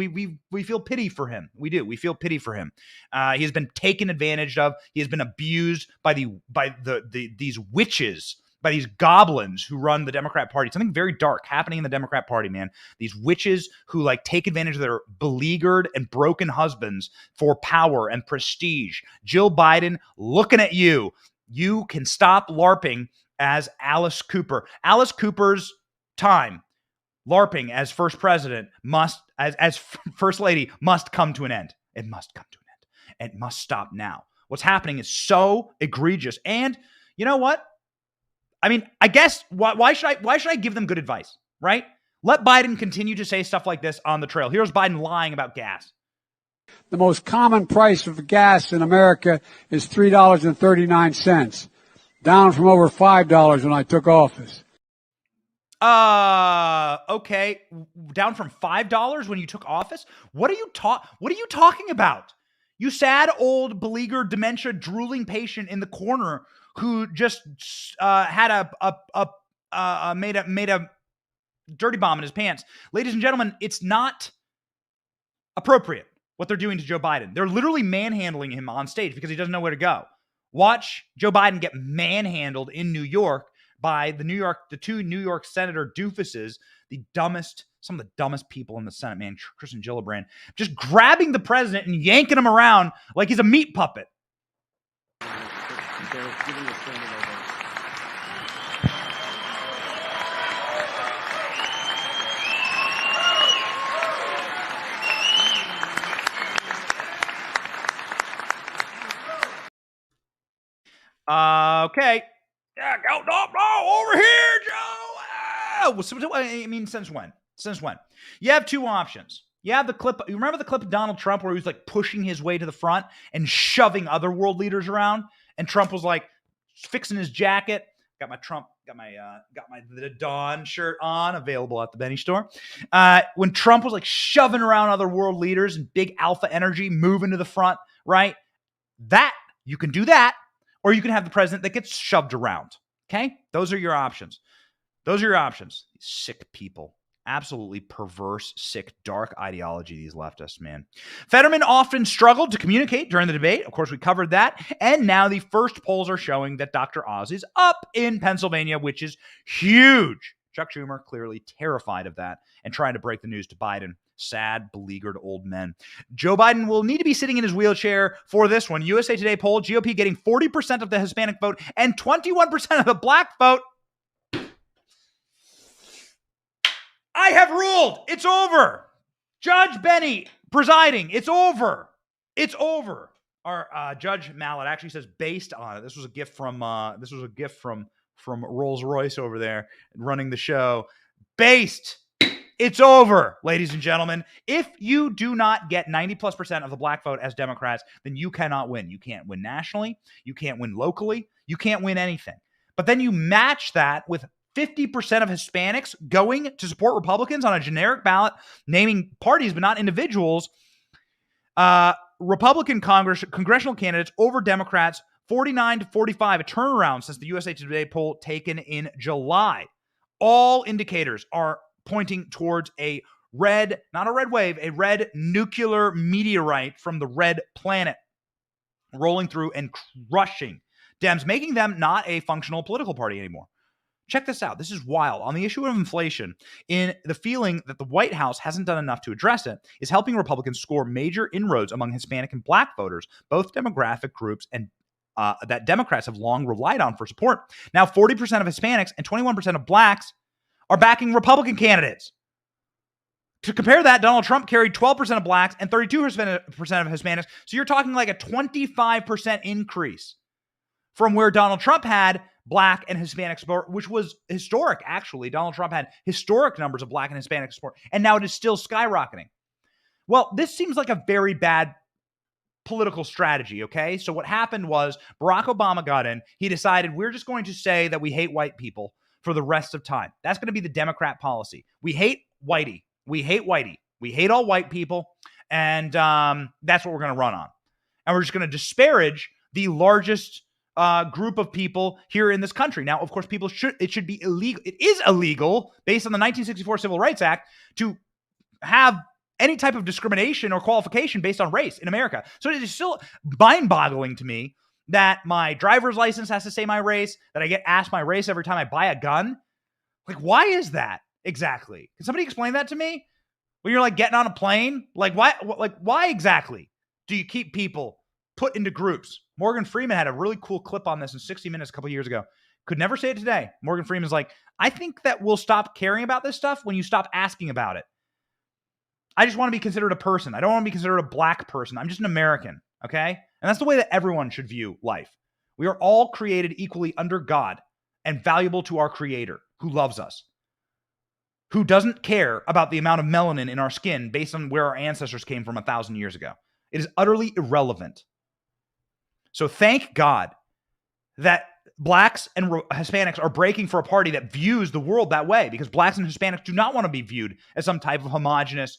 Speaker 2: pity for him. We do. We feel pity for him. He has been taken advantage of. He has been abused by these witches, by these goblins who run the Democrat Party. Something very dark happening in the Democrat Party, man. These witches who like take advantage of their beleaguered and broken husbands for power and prestige. Jill Biden, looking at you. You can stop LARPing as Alice Cooper. Alice Cooper's time LARPing as first president as first lady must come to an end. It must come to an end. It must stop now. What's happening is so egregious. And you know what? I mean, I guess why should I give them good advice, right? Let Biden continue to say stuff like this on the trail. Here's Biden lying about gas.
Speaker 21: The most common price of gas in America is $3.39, down from over $5 when I took office.
Speaker 2: Okay. Down from $5 when you took office? What are you talking about? You sad old beleaguered dementia drooling patient in the corner who just had made a dirty bomb in his pants. Ladies and gentlemen, it's not appropriate what they're doing to Joe Biden. They're literally manhandling him on stage because he doesn't know where to go. Watch Joe Biden get manhandled in New York by the two New York Senator doofuses, some of the dumbest people in the Senate, man, Chris and Gillibrand, just grabbing the president and yanking him around like he's a meat puppet. Okay. Yeah, go, no, over here, Joe. I mean, since when? You have two options. You have the clip. You remember the clip of Donald Trump where he was like pushing his way to the front and shoving other world leaders around, and Trump was like fixing his jacket. Got the Don shirt on, available at the Benny store. When Trump was like shoving around other world leaders and big alpha energy moving to the front, right? That you can do that. Or you can have the president that gets shoved around. Okay? Those are your options. Sick people. Absolutely perverse, sick, dark ideology, these leftists, man. Fetterman often struggled to communicate during the debate. Of course, we covered that. And now the first polls are showing that Dr. Oz is up in Pennsylvania, which is huge. Chuck Schumer clearly terrified of that and trying to break the news to Biden. Sad, beleaguered old men. Joe Biden will need to be sitting in his wheelchair for this one. USA Today poll, GOP getting 40% of the Hispanic vote and 21% of the black vote. I have ruled. It's over. Judge Benny presiding. It's over. Our Judge Mallet actually says based on it. This was a gift from Rolls Royce over there running the show. Based. It's over, ladies and gentlemen. If you do not get 90+% of the black vote as Democrats, then you cannot win. You can't win nationally. You can't win locally. You can't win anything. But then you match that with 50% of Hispanics going to support Republicans on a generic ballot, naming parties but not individuals. Republican congressional candidates over Democrats, 49 to 45, a turnaround since the USA Today poll taken in July. All indicators are pointing towards a red nuclear meteorite from the red planet rolling through and crushing Dems, making them not a functional political party anymore. Check this out. This is wild. On the issue of inflation, in the feeling that the White House hasn't done enough to address it, is helping Republicans score major inroads among Hispanic and black voters, both demographic groups and that Democrats have long relied on for support. Now, 40% of Hispanics and 21% of blacks are backing Republican candidates. To compare that, Donald Trump carried 12% of blacks and 32% of Hispanics. So you're talking like a 25% increase from where Donald Trump had black and Hispanic support, which was historic, actually. Donald Trump had historic numbers of black and Hispanic support, and now it is still skyrocketing. Well, this seems like a very bad political strategy, okay? So what happened was Barack Obama got in. He decided we're just going to say that we hate white people for the rest of time. That's going to be the Democrat policy. We hate whitey. We hate whitey. We hate all white people. And that's what we're going to run on. And we're just going to disparage the largest group of people here in this country. Now, of course, it should be illegal. It is illegal based on the 1964 Civil Rights Act to have any type of discrimination or qualification based on race in America. So it is still mind-boggling to me that my driver's license has to say my race, that I get asked my race every time I buy a gun. Like, why is that exactly? Can somebody explain that to me? When you're like getting on a plane, like why exactly do you keep people put into groups? Morgan Freeman had a really cool clip on this in 60 Minutes a couple years ago. Could never say it today. Morgan Freeman's like, I think that we'll stop caring about this stuff when you stop asking about it. I just want to be considered a person. I don't want to be considered a black person. I'm just an American, okay? And that's the way that everyone should view life. We are all created equally under God and valuable to our Creator who loves us, who doesn't care about the amount of melanin in our skin based on where our ancestors came from 1,000 years ago. It is utterly irrelevant. So thank God that blacks and Hispanics are breaking for a party that views the world that way, because blacks and Hispanics do not want to be viewed as some type of homogenous,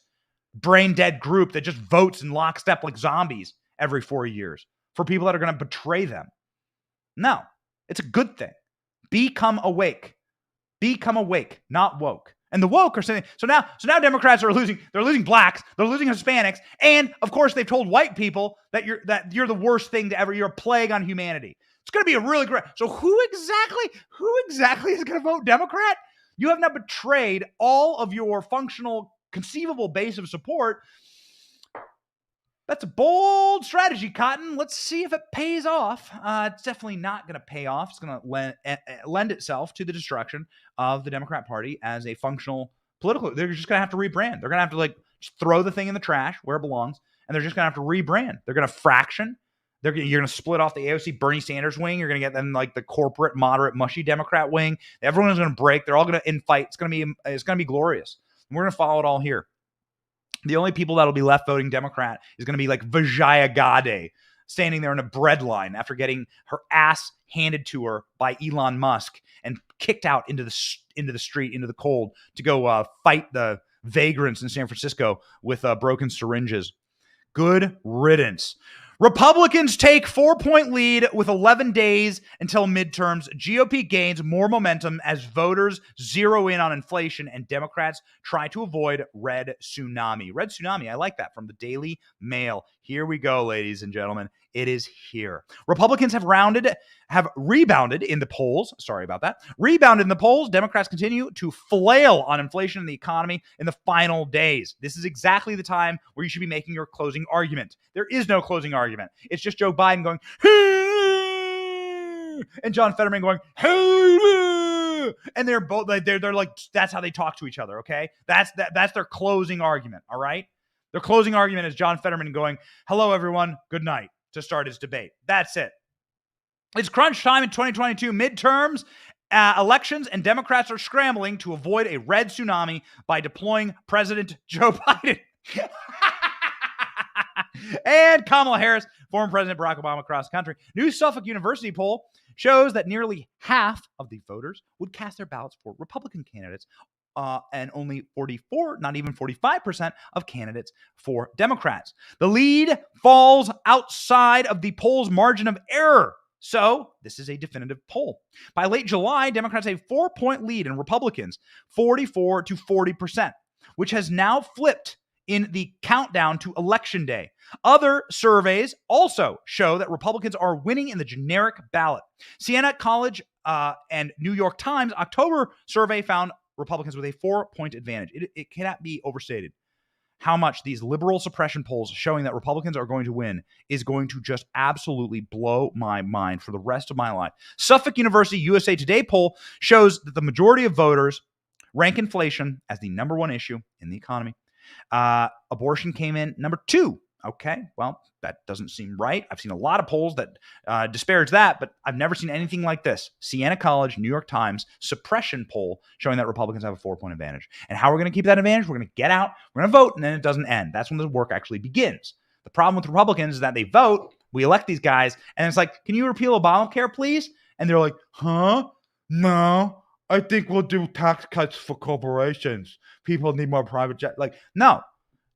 Speaker 2: brain-dead group that just votes in lockstep like zombies every 4 years for people that are going to betray them. No, it's a good thing. Become awake. Become awake, not woke. And the woke are saying, so now Democrats are losing. They're losing blacks. They're losing Hispanics. And of course, they've told white people that you're the worst thing to ever. You're a plague on humanity. It's going to be a really great. So who exactly is going to vote Democrat? You have now betrayed all of your functional, conceivable base of support. That's a bold strategy, Cotton. Let's see if it pays off. It's definitely not going to pay off. It's going to lend itself to the destruction of the Democrat Party as a functional political. They're just going to have to rebrand. They're going to have to just throw the thing in the trash where it belongs, and they're just going to have to rebrand. They're going to fraction. You're going to split off the AOC Bernie Sanders wing. You're going to get them like the corporate, moderate, mushy Democrat wing. Everyone's going to break. They're all going to infight. It's going to be glorious. And we're going to follow it all here. The only people that'll be left voting Democrat is going to be like Vijaya Gade standing there in a bread line after getting her ass handed to her by Elon Musk and kicked out into the street, into the cold to go fight the vagrants in San Francisco with broken syringes. Good riddance. Republicans take 4-point lead with 11 days until midterms. GOP gains more momentum as voters zero in on inflation and Democrats try to avoid red tsunami. Red tsunami, I like that, from the Daily Mail. Here we go, ladies and gentlemen. It is here. Republicans have rebounded in the polls. Sorry about that. Rebounded in the polls. Democrats continue to flail on inflation and the economy in the final days. This is exactly the time where you should be making your closing argument. There is no closing argument. It's just Joe Biden going, and John Fetterman going, and they're both they're like, that's how they talk to each other. Okay, that's their closing argument. All right, their closing argument is John Fetterman going, hello everyone, good night, to start his debate. That's it. It's crunch time in 2022 midterms, elections, and Democrats are scrambling to avoid a red tsunami by deploying President Joe Biden and Kamala Harris, former President Barack Obama, across the country. New Suffolk University poll shows that nearly half of the voters would cast their ballots for Republican candidates, and only 44, not even 45% of candidates for Democrats. The lead falls outside of the poll's margin of error. So this is a definitive poll. By late July, Democrats have a 4-point lead in Republicans, 44 to 40%, which has now flipped in the countdown to Election Day. Other surveys also show that Republicans are winning in the generic ballot. Siena College and New York Times October survey found Republicans with a 4-point advantage. It cannot be overstated how much these liberal suppression polls showing that Republicans are going to win is going to just absolutely blow my mind for the rest of my life. Suffolk University USA Today poll shows that the majority of voters rank inflation as the number one issue in the economy. Abortion came in number 2. Okay, well, that doesn't seem right. I've seen a lot of polls that disparage that, but I've never seen anything like this. Siena College, New York Times, suppression poll showing that Republicans have a 4-point advantage. And how we're going to keep that advantage? We're going to get out, we're going to vote, and then it doesn't end. That's when the work actually begins. The problem with Republicans is that they vote, we elect these guys, and it's like, can you repeal Obamacare, please? And they're like, huh? No, I think we'll do tax cuts for corporations. People need more private jet. Like, no,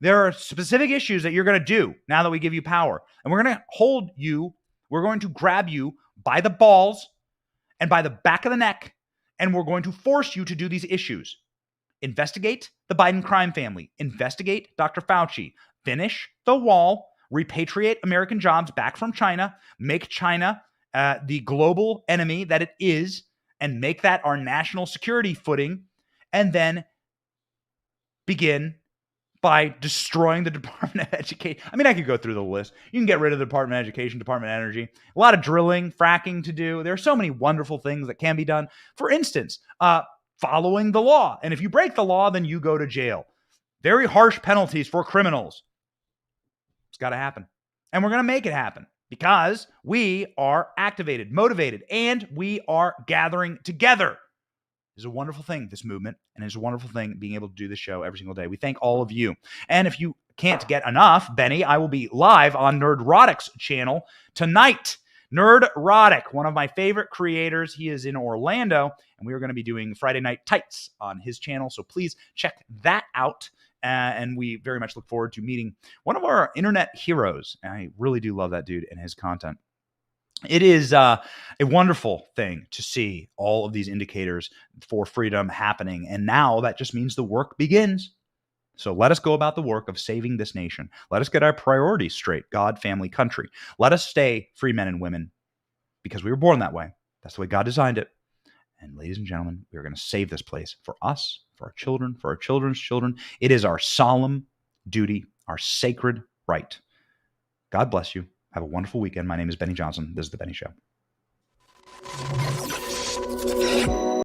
Speaker 2: there are specific issues that you're going to do now that we give you power. And we're going to hold you. We're going to grab you by the balls and by the back of the neck, and we're going to force you to do these issues. Investigate the Biden crime family. Investigate Dr. Fauci. Finish the wall. Repatriate American jobs back from China. Make China the global enemy that it is, and make that our national security footing, and then begin by destroying the Department of Education. I mean, I could go through the list. You can get rid of the Department of Education, Department of Energy. A lot of drilling, fracking to do. There are so many wonderful things that can be done. For instance, following the law. And if you break the law, then you go to jail. Very harsh penalties for criminals. It's got to happen. And we're going to make it happen because we are activated, motivated, and we are gathering together. It's a wonderful thing, this movement, and it's a wonderful thing being able to do this show every single day. We thank all of you. And if you can't get enough, Benny, I will be live on Nerdrotic's channel tonight. Nerdrotic, one of my favorite creators. He is in Orlando, and we are going to be doing Friday Night Tights on his channel, so please check that out. And we very much look forward to meeting one of our internet heroes. I really do love that dude and his content. It is a wonderful thing to see all of these indicators for freedom happening. And now that just means the work begins. So let us go about the work of saving this nation. Let us get our priorities straight. God, family, country. Let us stay free men and women because we were born that way. That's the way God designed it. And ladies and gentlemen, we are going to save this place for us, for our children, for our children's children. It is our solemn duty, our sacred right. God bless you. Have a wonderful weekend. My name is Benny Johnson. This is The Benny Show.